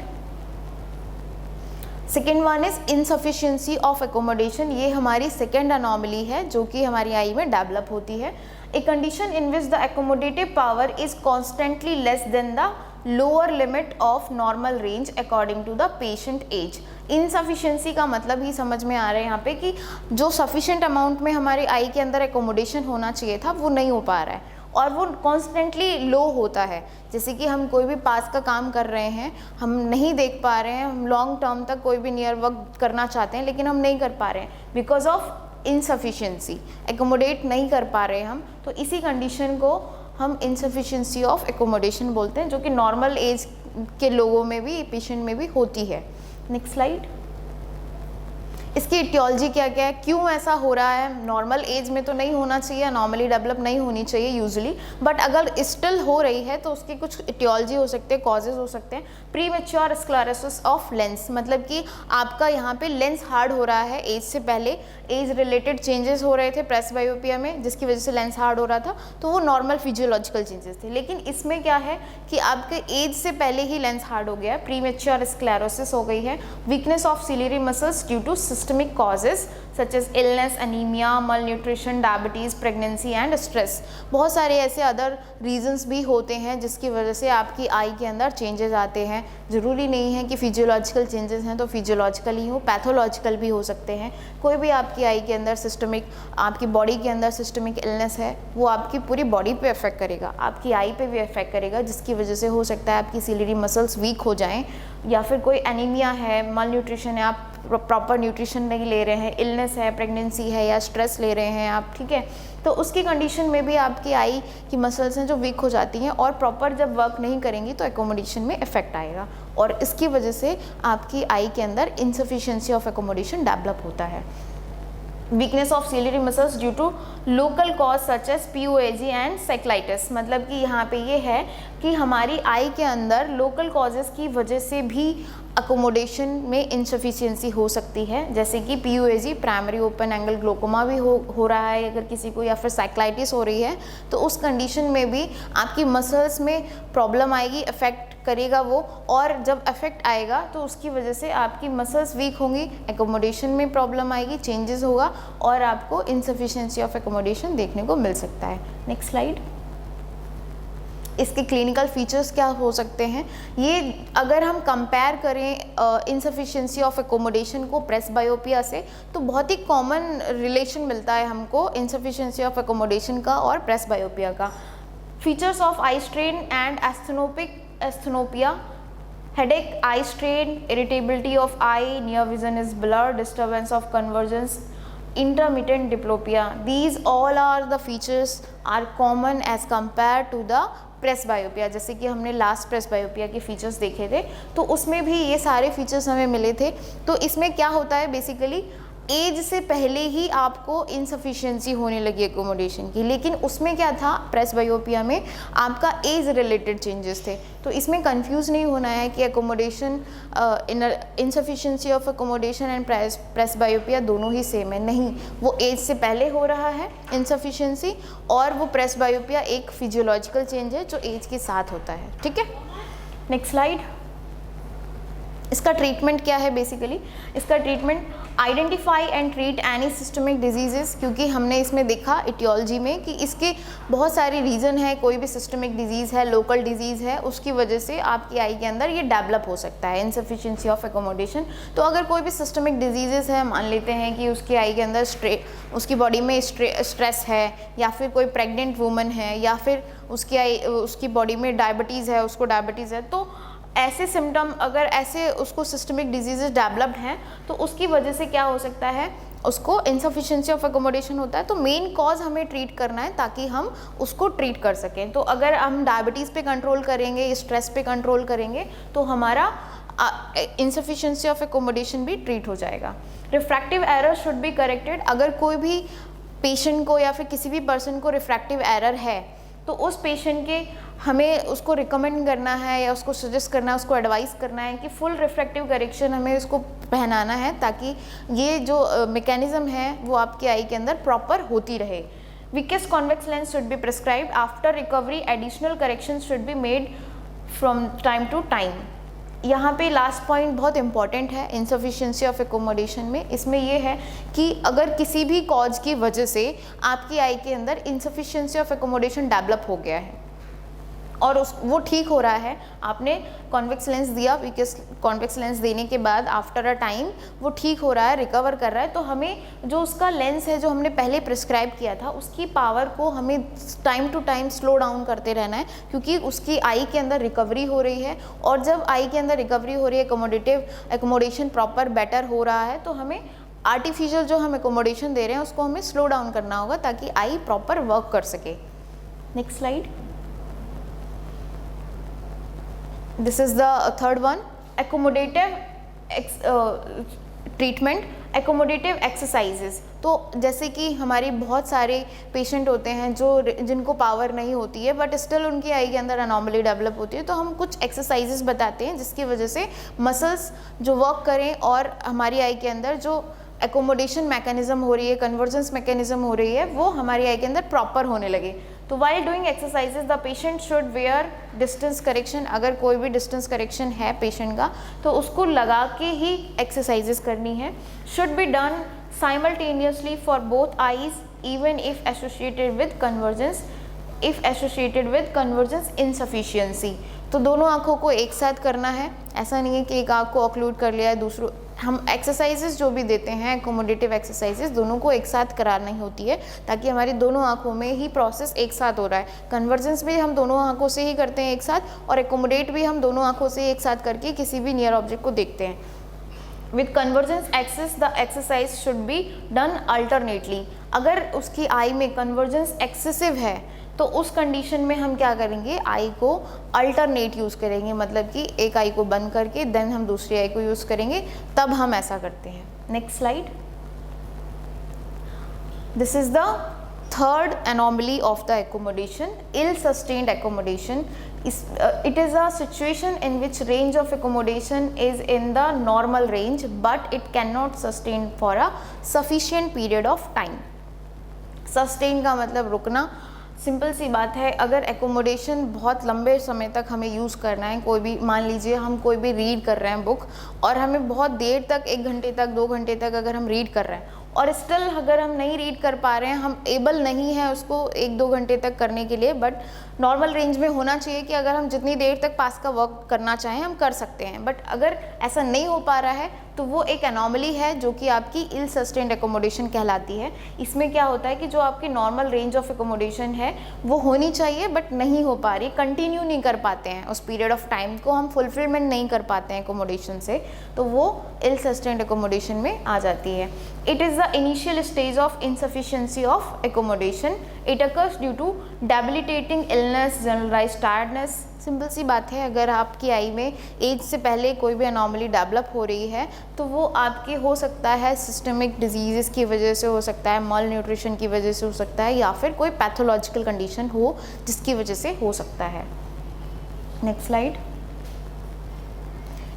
Second one is insufficiency of accommodation. ये हमारी सेकेंड अनोमली है जो कि हमारी आई में डेवलप होती है। A condition in which the accommodative power is constantly less than the lower limit of normal range according to the patient age. Insufficiency का मतलब ही समझ में आ रहा है यहाँ पे कि जो सफिशिएंट अमाउंट में हमारी आई के अंदर एकोमोडेशन होना चाहिए था वो नहीं हो पा रहा है और वो कॉन्स्टेंटली लो होता है। जैसे कि हम कोई भी पास का काम कर रहे हैं, हम नहीं देख पा रहे हैं, हम लॉन्ग टर्म तक कोई भी नियर वर्क करना चाहते हैं लेकिन हम नहीं कर पा रहे हैं बिकॉज ऑफ इनसफिशिएंसी, एकोमोडेट नहीं कर पा रहे हम, तो इसी कंडीशन को हम इनसफिशिएंसी ऑफ एकोमोडेशन बोलते हैं, जो कि नॉर्मल एज के लोगों में भी, पेशेंट में भी होती है। Next slide. इसकी इटियोलॉजी क्या क्या है, क्यों ऐसा हो रहा है? नॉर्मल एज में तो नहीं होना चाहिए, नॉर्मली डेवलप नहीं होनी चाहिए यूजुअली, बट अगर स्टिल हो रही है तो उसकी कुछ इटियोलॉजी हो सकते हैं, कॉजेज हो सकते हैं। प्रीमेच्योर स्क्लेरोसिस ऑफ लेंस, मतलब कि आपका यहाँ पे लेंस हार्ड हो रहा है एज से पहले, एज रिलेटेड चेंजेस हो रहे थे प्रेसबायोपिया में जिसकी वजह से लेंस हार्ड हो रहा था, तो वो नॉर्मल फिजियोलॉजिकल चेंजेस थे। लेकिन इसमें क्या है कि आपके एज से पहले ही लेंस हार्ड हो गया है, प्रीमेच्योर स्क्लेरोसिस हो गई है, weakness of ciliary muscles due to systemic causes such as illness, anaemia, malnutrition, diabetes, pregnancy and stress. बहुत सारे ऐसे अदर रीजंस भी होते हैं जिसकी वजह से आपकी आई के अंदर चेंजेस आते हैं। ज़रूरी नहीं है कि फिजियोलॉजिकल चेंजेस हैं तो फिजियोलॉजिकल ही हो, पैथोलॉजिकल भी हो सकते हैं। कोई भी आपकी आई के अंदर सिस्टमिक, आपकी बॉडी के अंदर सिस्टमिक इलनेस है, वो आपकी पूरी बॉडी पे अफेक्ट करेगा, आपकी आई पे भी अफेक्ट करेगा, जिसकी वजह से हो सकता है आपकी सिलियरी मसल्स वीक हो जाएं, या फिर कोई एनीमिया है, मल न्यूट्रिशन है, आप प्रॉपर न्यूट्रिशन नहीं ले रहे हैं, इलनेस है, प्रेगनेंसी है या स्ट्रेस ले रहे हैं आप, ठीक है, तो उसकी कंडीशन में भी आपकी आई की मसल्स हैं जो वीक हो जाती हैं और प्रॉपर जब वर्क नहीं करेंगी तो एकोमोडेशन में इफेक्ट आएगा और इसकी वजह से आपकी आई के अंदर इनसफिशिएंसी ऑफ एकोमोडेशन डेवलप होता है। Weakness of ciliary muscles due to local cause such as POAG and cyclitis, मतलब कि यहाँ पे ये है कि हमारी आई के अंदर लोकल कॉजेज़ की वजह से भी अकोमोडेशन में इनसफिशिएंसी हो सकती है, जैसे कि POAG, primary open angle glaucoma भी हो रहा है अगर किसी को, या फिर साइक्लाइटिस हो रही है, तो उस कंडीशन में भी आपकी मसल्स में प्रॉब्लम आएगी, अफेक्ट करेगा वो, और जब अफेक्ट आएगा तो उसकी वजह से आपकी मसल्स वीक होंगी, एकोमोडेशन में प्रॉब्लम आएगी, चेंजेस होगा और आपको इनसफिशिएंसी ऑफ एकोमोडेशन देखने को मिल सकता है। Next slide. इसके क्लिनिकल फीचर्स क्या हो सकते हैं, ये अगर हम कंपेयर करें इनसफिशिएंसी ऑफ एकोमोडेशन को प्रेसबायोपिया से, तो बहुत ही कॉमन रिलेशन मिलता है हमको इनसफिशिएंसी ऑफ एकोमोडेशन का और प्रेसबायोपिया का। Features of eye strain and asthenopia, headache, eye strain, irritability of eye, near vision is blur, disturbance of convergence, intermittent diplopia. These all are the features are common as compared to the presbyopia. जैसे कि हमने last presbyopia के features देखे थे तो उसमें भी ये सारे फीचर्स हमें मिले थे। तो इसमें क्या होता है, बेसिकली एज से पहले ही आपको इनसफिशिएंसी होने लगी एकोमोडेशन की, लेकिन उसमें क्या था, प्रेसबायोपिया में आपका एज रिलेटेड चेंजेस थे। तो इसमें कंफ्यूज नहीं होना है कि accommodation, insufficiency of accommodation and presbyopia दोनों ही सेम है, नहीं, वो एज से पहले हो रहा है इनसफिशिएंसी, और वो प्रेसबायोपिया एक फिजियोलॉजिकल चेंज है जो एज के साथ होता है, ठीक है। Next slide. इसका ट्रीटमेंट क्या है, बेसिकली इसका treatment identify and treat any systemic diseases, क्योंकि हमने इसमें देखा इटियोलॉजी में कि इसके बहुत सारे रीज़न है, कोई भी सिस्टमिक डिजीज़ है, लोकल डिजीज़ है, उसकी वजह से आपकी आई के अंदर ये डेवलप हो सकता है इनसफिशिएंसी ऑफ एकोमोडेशन। तो अगर कोई भी सिस्टमिक डिजीजेस है, मान लेते हैं कि उसकी आई के अंदर उसकी बॉडी में स्ट्रेस है, या फिर कोई प्रेग्नेंट वूमन है, या फिर उसकी बॉडी में डायबिटीज़ है, उसको डायबिटीज़ है, तो ऐसे सिम्टम, अगर ऐसे उसको सिस्टमिक डिजीजेस डेवलप्ड हैं तो उसकी वजह से क्या हो सकता है, उसको इनसफिशिएंसी ऑफ एकोमोडेशन होता है। तो मेन कॉज हमें ट्रीट करना है ताकि हम उसको ट्रीट कर सकें। तो अगर हम डायबिटीज़ पे कंट्रोल करेंगे, स्ट्रेस पे कंट्रोल करेंगे, तो हमारा इनसफिशिएंसी ऑफ एकोमोडेशन भी ट्रीट हो जाएगा। Refractive error should be corrected. अगर कोई भी पेशेंट को या फिर किसी भी पर्सन को रिफ्रैक्टिव एरर है तो उस पेशेंट के हमें उसको रिकमेंड करना है या उसको सजेस्ट करना है, उसको एडवाइस करना है कि फुल रिफ्रैक्टिव करेक्शन हमें उसको पहनाना है, ताकि ये जो मैकेनिज्म है वो आपकी आई के अंदर प्रॉपर होती रहे। Weakest convex lens should be prescribed after recovery, additional correction should be made from time to time. यहाँ पे लास्ट पॉइंट बहुत इंपॉर्टेंट है इनसफिशिएंसी ऑफ एकोमोडेशन में। इसमें ये है कि अगर किसी भी कॉज की वजह से आपकी आई के अंदर इनसफिशिएंसी ऑफ एकोमोडेशन डेवलप हो गया है और वो ठीक हो रहा है, आपने कॉन्वेक्स लेंस दिया, बिकॉज कॉन्वेक्स लेंस देने के बाद आफ्टर अ टाइम वो ठीक हो रहा है, रिकवर कर रहा है, तो हमें जो उसका लेंस है जो हमने पहले प्रिस्क्राइब किया था उसकी पावर को हमें time to time slow down करते रहना है, क्योंकि उसकी आई के अंदर रिकवरी हो रही है। और जब आई के अंदर रिकवरी हो रही है, एकोमोडेशन प्रॉपर बेटर हो रहा है, तो हमें आर्टिफिशियल जो हम एकोमोडेशन दे रहे हैं उसको हमें स्लो डाउन करना होगा ताकि आई प्रॉपर वर्क कर सके। Next slide. This is the third one, accommodative treatment, accommodative exercises. तो जैसे कि हमारी बहुत सारे पेशेंट होते हैं जिनको पावर नहीं होती है बट स्टिल उनकी आई के अंदर एनॉमली डेवलप होती है, तो हम कुछ एक्सरसाइजेस बताते हैं जिसकी वजह से मसल्स जो वर्क करें और हमारी आई के अंदर जो एकोमोडेशन मैकेनिज्म हो रही है, कन्वर्जेंस मैकेनिज्म हो रही है, वो हमारी आई के अंदर प्रॉपर होने लगे। तो while doing exercises the patient should wear distance correction. अगर कोई भी डिस्टेंस करेक्शन है पेशेंट का तो उसको लगा के ही एक्सरसाइजेज करनी है। Should be done simultaneously for both eyes even if associated with convergence, if associated with convergence insufficiency. तो दोनों आँखों को एक साथ करना है, ऐसा नहीं है कि एक आँख को ऑक्लूड कर लिया है, दूसरों हम एक्सरसाइजेस जो भी देते हैं एकोमोडेटिव एक्सरसाइजेस दोनों को एक साथ करानी होती है ताकि हमारी दोनों आँखों में ही प्रोसेस एक साथ हो रहा है। कन्वर्जेंस भी हम दोनों आँखों से ही करते हैं एक साथ, और एकोमोडेट भी हम दोनों आँखों से एक साथ करके किसी भी नियर ऑब्जेक्ट को देखते हैं। With convergence excess the exercise should be done alternately. अगर उसकी आई में कन्वर्जेंस एक्सेसिव है तो उस कंडीशन में हम क्या करेंगे, आई को अल्टरनेट यूज़ करेंगे, मतलब कि एक आई को बंद करके देन हम दूसरी आई को यूज़ करेंगे, तब हम ऐसा करते हैं। Next slide. This is the third anomaly of the accommodation, ill sustained accommodation. It is a situation in which range of accommodation is in the normal range but it cannot sustain for a sufficient period of time. Sustain का मतलब रुकना। Simple सी बात है, अगर accommodation बहुत लंबे समय तक हमें यूज़ करना है, कोई भी मान लीजिए हम कोई भी रीड कर रहे हैं बुक और हमें बहुत देर तक 1 घंटे तक 2 घंटे तक अगर हम रीड कर रहे हैं और स्टिल अगर हम नहीं रीड कर पा रहे हैं, हम एबल नहीं हैं उसको 1-2 घंटे तक करने के लिए, बट नॉर्मल रेंज में होना चाहिए कि अगर हम जितनी देर तक पास का वर्क करना चाहें हम कर सकते हैं, बट अगर ऐसा नहीं हो पा रहा है तो वो एक एनोमली है जो कि आपकी इल सस्टेन्ड एकोमोडेशन कहलाती है। इसमें क्या होता है कि जो आपकी नॉर्मल रेंज ऑफ एकोमोडेशन है वो होनी चाहिए बट नहीं हो पा रही, कंटिन्यू नहीं कर पाते हैं, उस पीरियड ऑफ टाइम को हम फुलफिलमेंट नहीं कर पाते हैं एकोमोडेशन से, तो वो इल सस्टेन्ड एकोमोडेशन में आ जाती है। It is the initial stage of insufficiency of accommodation. It occurs due to debilitating illness, generalised tiredness. Simple सी बात है, अगर आपकी आई में एज से पहले कोई भी एनोमली डेवलप हो रही है तो वो आपके हो सकता है सिस्टमिक डिजीज़ की वजह से हो सकता है, मॉल न्यूट्रिशन की वजह से हो सकता है, या फिर कोई पैथोलॉजिकल कंडीशन हो जिसकी वजह से हो सकता है। Next slide.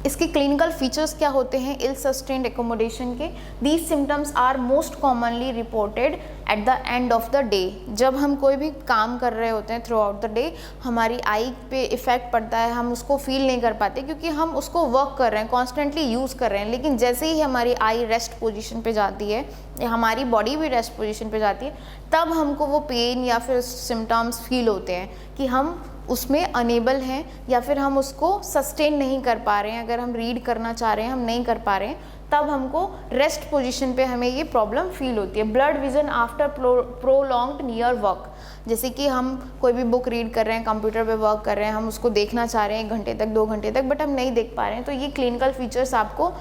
इसके क्लिनिकल फीचर्स क्या होते हैं इल सस्टेन्ड एकोमोडेशन के? These symptoms are most commonly reported at the end of the day. जब हम कोई भी काम कर रहे होते हैं थ्रू आउट द डे, हमारी आई पे इफ़ेक्ट पड़ता है, हम उसको फील नहीं कर पाते क्योंकि हम उसको वर्क कर रहे हैं, कॉन्स्टेंटली यूज़ कर रहे हैं, लेकिन जैसे ही हमारी आई रेस्ट पोजीशन पे जाती है या हमारी बॉडी भी रेस्ट पोजीशन पे जाती है, तब हमको वो पेन या फिर सिम्टम्स फील होते हैं कि हम उसमें अनेबल हैं या फिर हम उसको सस्टेन नहीं कर पा रहे हैं। अगर हम रीड करना चाह रहे हैं, हम नहीं कर पा रहे हैं, तब हमको रेस्ट पोजीशन पे हमें ये प्रॉब्लम फील होती है। Blood vision after prolonged near work, जैसे कि हम कोई भी बुक रीड कर रहे हैं, कंप्यूटर पे वर्क कर रहे हैं, हम उसको देखना चाह रहे हैं 1 घंटे तक 2 घंटे तक, बट हम नहीं देख पा रहे हैं, तो ये क्लिनिकल फीचर्स आपको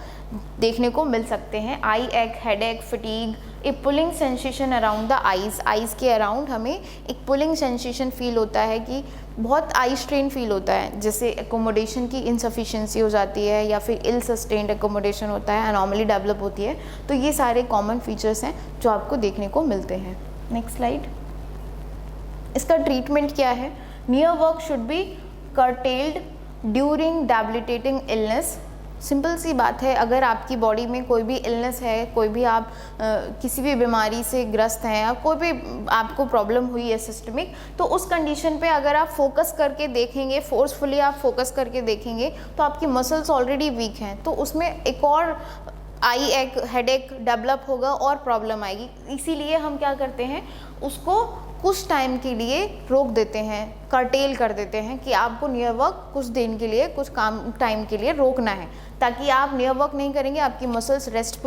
देखने को मिल सकते हैं। आई एक, हेड एक, fatigue, A pulling sensation around the eyes, eyes के अराउंड हमें एक पुलिंग सेंसेशन फील होता है कि बहुत आई स्ट्रेन फील होता है, जैसे एकोमोडेशन की इनसफिशिएंसी हो जाती है या फिर इल सस्टेन्ड एकोमोडेशन होता है, एनोमली डेवलप होती है। तो ये सारे कॉमन फीचर्स हैं जो आपको देखने को मिलते हैं। Next slide. इसका ट्रीटमेंट क्या है? Near work should be curtailed during debilitating illness. Simple सी बात है, अगर आपकी बॉडी में कोई भी इलनेस है, कोई भी आप किसी भी बीमारी से ग्रस्त हैं या कोई भी आपको प्रॉब्लम हुई है सिस्टमिक, तो उस कंडीशन पे अगर आप फोकस करके देखेंगे, फोर्सफुली आप फोकस करके देखेंगे, तो आपकी मसल्स ऑलरेडी वीक हैं, तो उसमें एक और आई एक, हेड एक डेवलप होगा और प्रॉब्लम आएगी। इसीलिए हम क्या करते हैं, उसको कुछ टाइम के लिए रोक देते हैं, कर्टेल कर देते हैं कि आपको नियर वर्क कुछ दिन के लिए, कुछ काम टाइम के लिए रोकना है, ताकि आप नियर वर्क नहीं करेंगे, आपकी मसल्स रेस्ट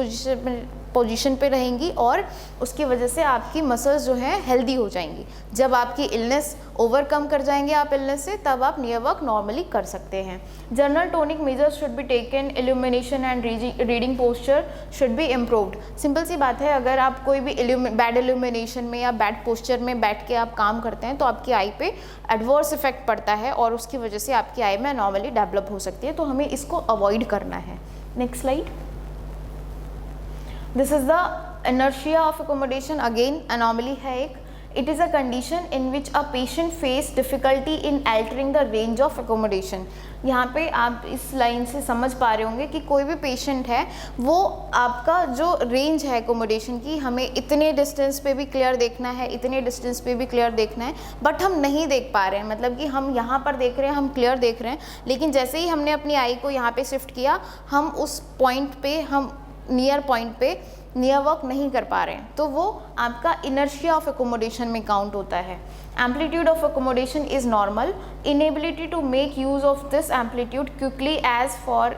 पोजीशन पे रहेंगी और उसकी वजह से आपकी मसल्स जो हैं हेल्दी हो जाएंगी। जब आपकी इलनेस ओवरकम कर जाएंगे आप इलनेस से, तब आप नियर वर्क नॉर्मली कर सकते हैं। General tonic measures should be taken, illumination and reading posture should be improved. Simple सी बात है, अगर आप कोई भी बैड इल्यूमिनेशन में या बैड पोस्चर में बैठ के आप काम करते हैं तो आपकी आई पे एडवर्स इफेक्ट पड़ता है और उसकी वजह से आपकी आई में एनॉमली डेवलप हो सकती है, तो हमें इसको अवॉइड करना है। Next slide. This is the inertia of accommodation. Again anomaly है एक. It is a condition in which a patient face difficulty in altering the range of accommodation. यहाँ पे आप इस लाइन से समझ पा रहे होंगे कि कोई भी पेशेंट है वो आपका जो रेंज है एकोमोडेशन की, हमें इतने डिस्टेंस पे भी क्लियर देखना है, इतने डिस्टेंस पे भी क्लियर देखना है, बट हम नहीं देख पा रहे हैं। मतलब कि हम यहाँ पर देख रहे हैं, हम क्लियर देख रहे हैं, लेकिन जैसे ही हमने अपनी आई को यहाँ पे शिफ्ट किया, हम उस पॉइंट पे, हम नियर पॉइंट पे नियर वर्क नहीं कर पा रहे हैं, तो वो आपका इनर्शिया ऑफ एकोमोडेशन में काउंट होता है। Amplitude of accommodation is normal, inability to make use of this amplitude quickly as for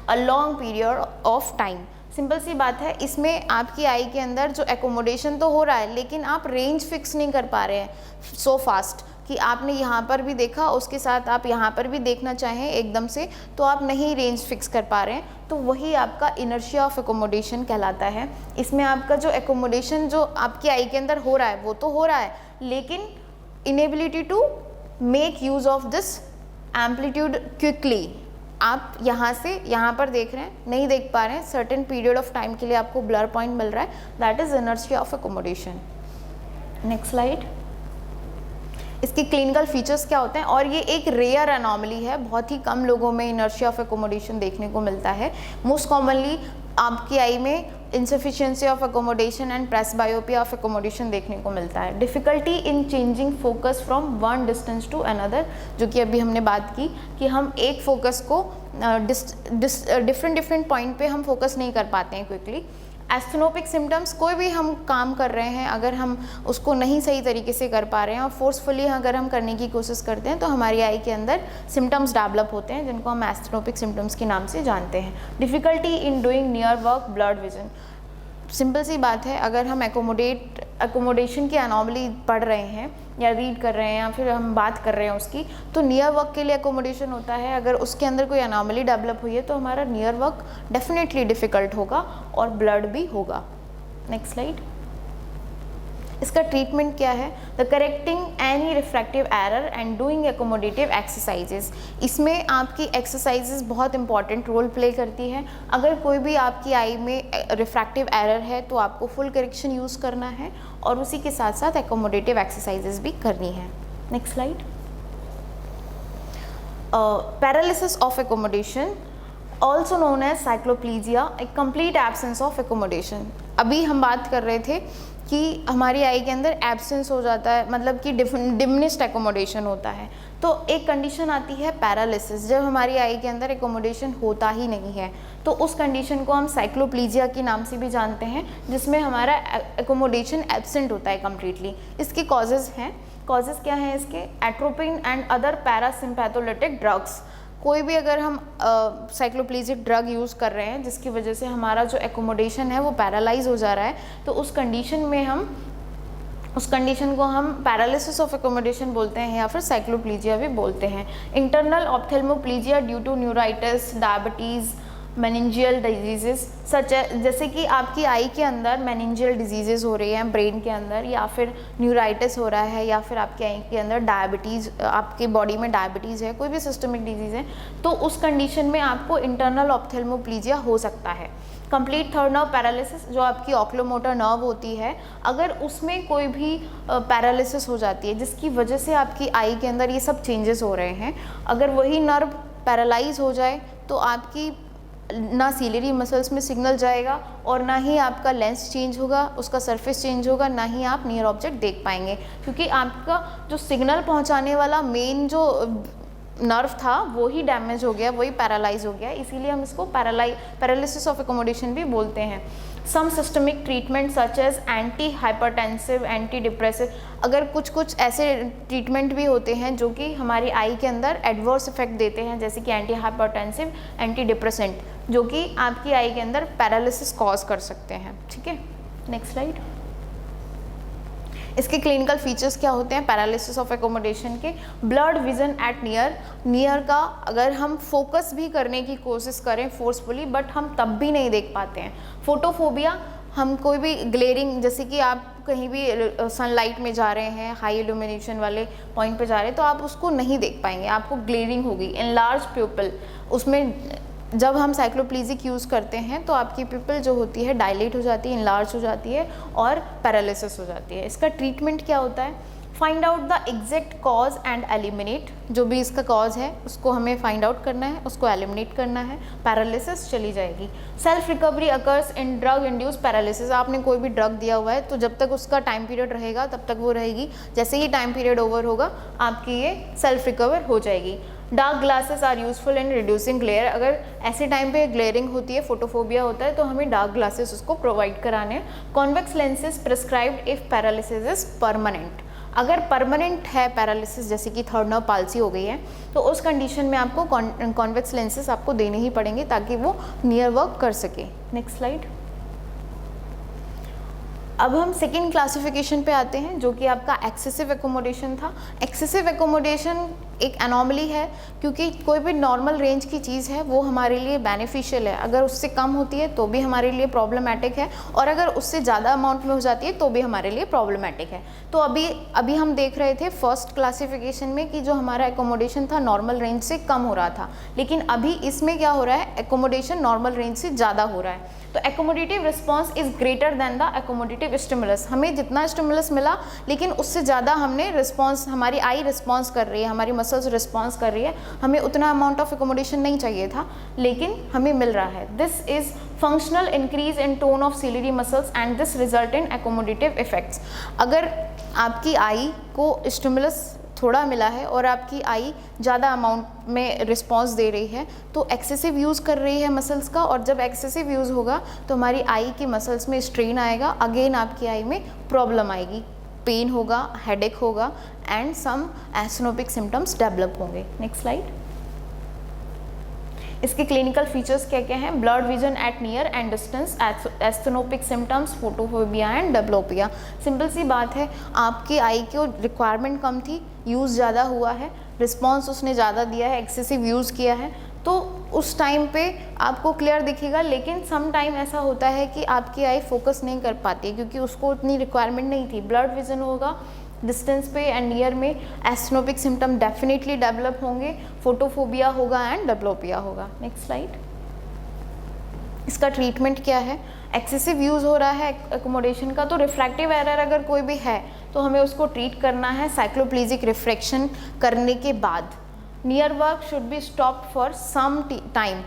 a long period of time. Simple सी बात है, इसमें आपकी आई के अंदर जो एकोमोडेशन तो हो रहा है, लेकिन आप रेंज फिक्स नहीं कर पा रहे हैं सो फास्ट कि आपने यहाँ पर भी देखा, उसके साथ आप यहाँ पर भी देखना चाहें एकदम से, तो आप नहीं रेंज फिक्स कर पा रहे हैं, तो वही आपका इनर्शिया ऑफ एकोमोडेशन कहलाता है। इसमें आपका जो एकोमोडेशन जो आपकी आई के अंदर हो रहा है वो तो हो रहा है, लेकिन inability to make use of this amplitude quickly, आप यहाँ से यहाँ पर देख रहे हैं, नहीं देख पा रहे हैं, सर्टेन पीरियड ऑफ टाइम के लिए आपको ब्लर पॉइंट मिल रहा है, that is inertia of accommodation. Next slide. इसके क्लिनिकल फीचर्स क्या होते हैं, और ये एक रेयर एनॉमली है, बहुत ही कम लोगों में इनर्शिया ऑफ एकोमोडेशन देखने को मिलता है। मोस्ट कॉमनली आपकी आई में insufficiency of accommodation and presbyopia of accommodation देखने को मिलता है। Difficulty in changing focus from one distance to another, जो कि अभी हमने बात की कि हम एक फोकस को डिफरेंट पॉइंट पे हम फोकस नहीं कर पाते हैं क्विकली। एस्थेनोपिक सिम्टम्स, कोई भी हम काम कर रहे हैं, अगर हम उसको नहीं सही तरीके से कर पा रहे हैं और फोर्सफुली अगर हम करने की कोशिश करते हैं, तो हमारी आई के अंदर सिम्टम्स डेवलप होते हैं, जिनको हम एस्थेनोपिक सिम्टम्स के नाम से जानते हैं। Difficulty in doing near work blurred vision, simple सी बात है, अगर हम एकोमोडेशन की एनॉमली पढ़ रहे हैं या रीड कर रहे हैं या फिर हम बात कर रहे हैं उसकी, तो नियर वर्क के लिए एकोमोडेशन होता है। अगर उसके अंदर कोई एनॉमली डेवलप हुई है तो हमारा नियर वर्क डेफिनेटली डिफ़िकल्ट होगा और ब्लड भी होगा। Next slide. इसका ट्रीटमेंट क्या है? The correcting any refractive error and doing accommodative exercises. इसमें आपकी एक्सरसाइजेज बहुत इंपॉर्टेंट रोल प्ले करती है। अगर कोई भी आपकी आई में रिफ्रैक्टिव एरर है तो आपको फुल करेक्शन यूज़ करना है और उसी के साथ साथ एकोमोडेटिव एक्सरसाइजेज भी करनी है। Next slide. Paralysis of accommodation also known as cycloplegia, a complete absence of accommodation. अभी हम बात कर रहे थे कि हमारी आई के अंदर एब्सेंस हो जाता है, मतलब कि डिमिनिश्ड एकोमोडेशन होता है, तो एक कंडीशन आती है पैरालिसिस, जब हमारी आई के अंदर एकोमोडेशन होता ही नहीं है, तो उस कंडीशन को हम साइक्लोप्लीजिया के नाम से भी जानते हैं, जिसमें हमारा एकोमोडेशन एब्सेंट होता है कम्प्लीटली। इसके कॉजेज़ हैं, कॉजेज़ क्या हैं इसके? Atropine and other parasympatholytic drugs. कोई भी अगर हम साइक्लोप्लीजिक ड्रग यूज़ कर रहे हैं जिसकी वजह से हमारा जो एकोमोडेशन है वो पैरालाइज हो जा रहा है, तो उस कंडीशन को हम पैरालिसिस ऑफ एकोमोडेशन बोलते हैं या फिर साइक्लोप्लीजिया भी बोलते हैं। Internal ophthalmoplegia due to neuritis, diabetes, meningeal disease such जैसे कि आपकी आई के अंदर मेनिंजियल डिजीज़ हो रही हैं ब्रेन के अंदर, या फिर न्यूराइटिस हो रहा है, या फिर आपकी आई के अंदर डायबिटीज़, आपकी बॉडी में डायबिटीज़ है, कोई भी सिस्टमिक डिजीज़ है, तो उस कंडीशन में आपको इंटरनल ऑप्थेल्मोप्लीजिया हो सकता है। कंप्लीट थर्ड नर्व पैरालिसिस, जो आपकी ऑक्लोमोटर नर्व होती है, अगर उसमें कोई भी पैरालिसिस हो जाती है जिसकी वजह से आपकी आई के अंदर ये सब चेंजेस हो रहे हैं, अगर वही नर्व पैरालाइज हो जाए तो आपकी ना सीलियरी मसल्स में सिग्नल जाएगा और ना ही आपका लेंस चेंज होगा, उसका सरफेस चेंज होगा, ना ही आप नियर ऑब्जेक्ट देख पाएंगे, क्योंकि आपका जो सिग्नल पहुंचाने वाला मेन जो नर्व था वो ही डैमेज हो गया, वही पैरालाइज हो गया, इसीलिए हम इसको पैरालिसिस ऑफ एकोमोडेशन भी बोलते हैं। Some systemic treatment such as antihypertensive, antidepressive, अगर कुछ ऐसे ट्रीटमेंट भी होते हैं जो कि हमारी आई के अंदर एडवर्स इफेक्ट देते हैं, जैसे कि एंटी हाइपरटेंसिव, एंटी डिप्रेसेंट, जो कि आपकी आई के अंदर पैरालिसिस कॉज कर सकते हैं। ठीक है, नेक्स्ट स्लाइड। इसके क्लिनिकल फीचर्स क्या होते हैं पैरालिसिस ऑफ एकोमोडेशन के? ब्लड विजन एट नियर का अगर हम फोकस भी करने की कोशिश करें फोर्सफुली, बट हम तब भी नहीं देख पाते हैं। फोटोफोबिया, हम कोई भी ग्लेरिंग, जैसे कि आप कहीं भी सनलाइट में जा रहे हैं, हाई इल्यूमिनेशन वाले पॉइंट पे जा रहे हैं, तो आप उसको नहीं देख पाएंगे, आपको ग्लेरिंग होगी। एनलार्ज प्यूपिल, उसमें जब हम साइक्लोप्लीजिक यूज़ करते हैं तो आपकी पिपल जो होती है डायलेट हो जाती है, इनलार्ज हो जाती है और पैरालिसिस हो जाती है। इसका ट्रीटमेंट क्या होता है? Find out the exact cause and eliminate, जो भी इसका कॉज है उसको हमें फाइंड आउट करना है, उसको एलिमिनेट करना है, पैरालिसिस चली जाएगी। Self recovery occurs in drug induce paralysis, आपने कोई भी ड्रग दिया हुआ है तो जब तक उसका टाइम पीरियड रहेगा तब तक वो रहेगी, जैसे ही टाइम पीरियड ओवर होगा आपकी ये सेल्फ रिकवर हो जाएगी। Dark glasses are useful in reducing glare, अगर ऐसे टाइम पे ग्लेयरिंग होती है, फोटोफोबिया होता है, तो हमें डार्क ग्लासेस उसको प्रोवाइड कराने हैं। Convex lenses prescribed if paralysis is permanent, अगर परमानेंट है पैरालिसिस, जैसे कि थर्ड नर्व पाल्सी हो गई है, तो उस कंडीशन में आपको कॉन्वेक्स लेंसेज आपको देने ही पड़ेंगे ताकि वो नियर वर्क कर सके। Next slide. अब हम सेकेंड क्लासिफिकेशन पे आते हैं जो कि आपका एक्सेसिव एकोमोडेशन था। एक्सेसिव एकोमोडेशन एक एनॉमली है, क्योंकि कोई भी नॉर्मल रेंज की चीज़ है वो हमारे लिए बेनिफिशियल है, अगर उससे कम होती है तो भी हमारे लिए प्रॉब्लमेटिक है, और अगर उससे ज़्यादा अमाउंट में हो जाती है तो भी हमारे लिए प्रॉब्लमेटिक है। तो अभी हम देख रहे थे फर्स्ट क्लासिफिकेशन में कि जो हमारा एकोमोडेशन था नॉर्मल रेंज से कम हो रहा था, लेकिन अभी इसमें क्या हो रहा है, एकोमोडेशन नॉर्मल रेंज से ज़्यादा हो रहा है। तो accommodative response is greater than the accommodative stimulus, हमें जितना स्टिमुलस मिला लेकिन उससे ज़्यादा हमने रिस्पॉन्स, हमारी आई रिस्पॉन्स कर रही है, हमारी मसल्स रिस्पॉन्स कर रही है, हमें उतना अमाउंट ऑफ एकोमोडेशन नहीं चाहिए था लेकिन हमें मिल रहा है। This is functional increase in tone of ciliary muscles and this result in accommodative effects. अगर आपकी आई को स्टिमुलस थोड़ा मिला है और आपकी आई ज़्यादा अमाउंट में रिस्पॉन्स दे रही है तो एक्सेसिव यूज़ कर रही है मसल्स का, और जब एक्सेसिव यूज़ होगा तो हमारी आई की मसल्स में स्ट्रेन आएगा, अगेन आपकी आई में प्रॉब्लम आएगी, पेन होगा, हेडेक होगा and some asthenopic symptoms develop होंगे। Next slide. इसके क्लिनिकल फीचर्स क्या क्या हैं? Blurred vision at near and distance, asthenopic symptoms, photophobia and diplopia. Simple सी बात है, आपकी आई की रिक्वायरमेंट कम थी, यूज़ ज़्यादा हुआ है, रिस्पॉन्स उसने ज़्यादा दिया है, एक्सेसिव यूज़ किया है, तो उस टाइम पे आपको क्लियर दिखेगा। लेकिन सम टाइम ऐसा होता है कि आपकी आई फोकस नहीं कर पाती क्योंकि उसको उतनी रिक्वायरमेंट नहीं थी। ब्लड विजन होगा डिस्टेंस पे एंड नियर में, एस्थेनोपिक सिम्टम डेफिनेटली डेवलप होंगे, फोटोफोबिया होगा एंड डेवलोपिया होगा। Next slide. इसका ट्रीटमेंट क्या है? एक्सेसिव यूज़ हो रहा है एकोमोडेशन का, तो रिफ्रैक्टिव एरर अगर कोई भी है तो हमें उसको ट्रीट करना है साइक्लोप्लीजिक रिफ्रैक्शन करने के बाद। Near work should be stopped for some time,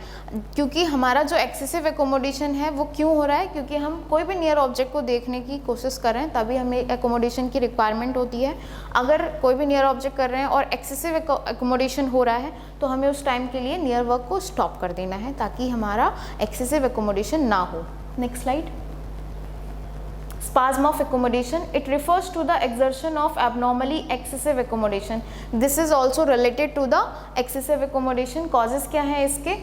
क्योंकि हमारा जो एक्सेसिव एकोमोडेशन है वो क्यों हो रहा है, क्योंकि हम कोई भी नियर ऑब्जेक्ट को देखने की कोशिश कर रहे हैं तभी हमें एकोमोडेशन की रिक्वायरमेंट होती है। अगर कोई भी नियर ऑब्जेक्ट कर रहे हैं और एक्सेसिव एकोमोडेशन हो रहा है तो हमें उस टाइम के लिए नियर वर्क को स्टॉप कर देना है ताकि हमारा एक्सेसिव एकोमोडेशन ना हो। Next slide. Spasm of accommodation, it refers to the exertion of abnormally excessive accommodation. This is also related to the excessive accommodation. Causes क्या हैं इसके?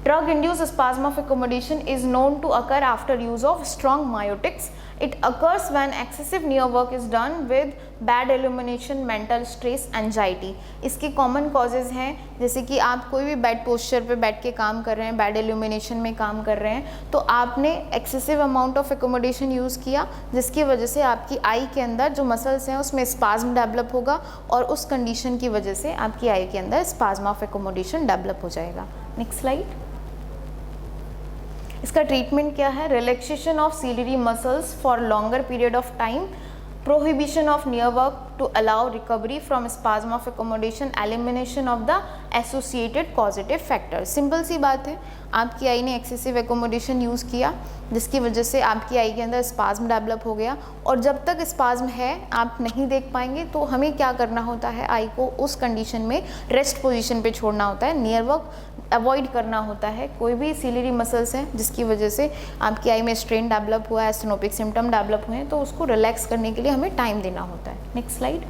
Drug induced spasm of accommodation is known to occur after use of strong myotics. It occurs when excessive near work is done with bad illumination, mental stress, anxiety. इसके common causes हैं, जैसे कि आप कोई भी बेड पोस्चर पे बैठ के काम कर रहे हैं, बैड इल्यूमिनेशन में काम कर रहे हैं, तो आपने excessive amount of accommodation use किया जिसकी वजह से आपकी आई के अंदर जो मसल्स हैं उसमें स्पाज्म डेवलप होगा और उस कंडीशन की वजह से आपकी आई के अंदर स्पाज्म ऑफ एकोमोडेशन डेवलप हो जाएगा। Next slide. इसका ट्रीटमेंट क्या है? Relaxation of ciliary muscles for longer period of time, prohibition of near work to allow recovery from spasm of accommodation, elimination of the associated causative factors. Simple सी बात है, आपकी आई ने एक्सेसिव एकोमोडेशन यूज़ किया जिसकी वजह से आपकी आई के अंदर स्पाज्म डेवलप हो गया, और जब तक स्पाज्म है आप नहीं देख पाएंगे, तो हमें क्या करना होता है, आई को उस कंडीशन में रेस्ट पोजीशन पे छोड़ना होता है, नियर वर्क अवॉइड करना होता है। कोई भी सिलियरी मसल्स हैं जिसकी वजह से आपकी आई में स्ट्रेन डेवलप हुआ है, स्टेनोपिक सिम्टम डेवलप हुए हैं, तो उसको रिलैक्स करने के लिए हमें टाइम देना होता है। Next slide.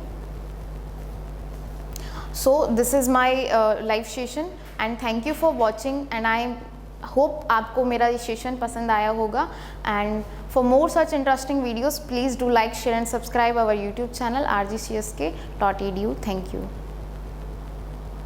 So this is my live session and thank you for watching, and I hope आपको मेरा ये सेशन पसंद आया होगा। And for more such interesting videos please do like, share and subscribe our YouTube channel rgcsk.edu. Thank you.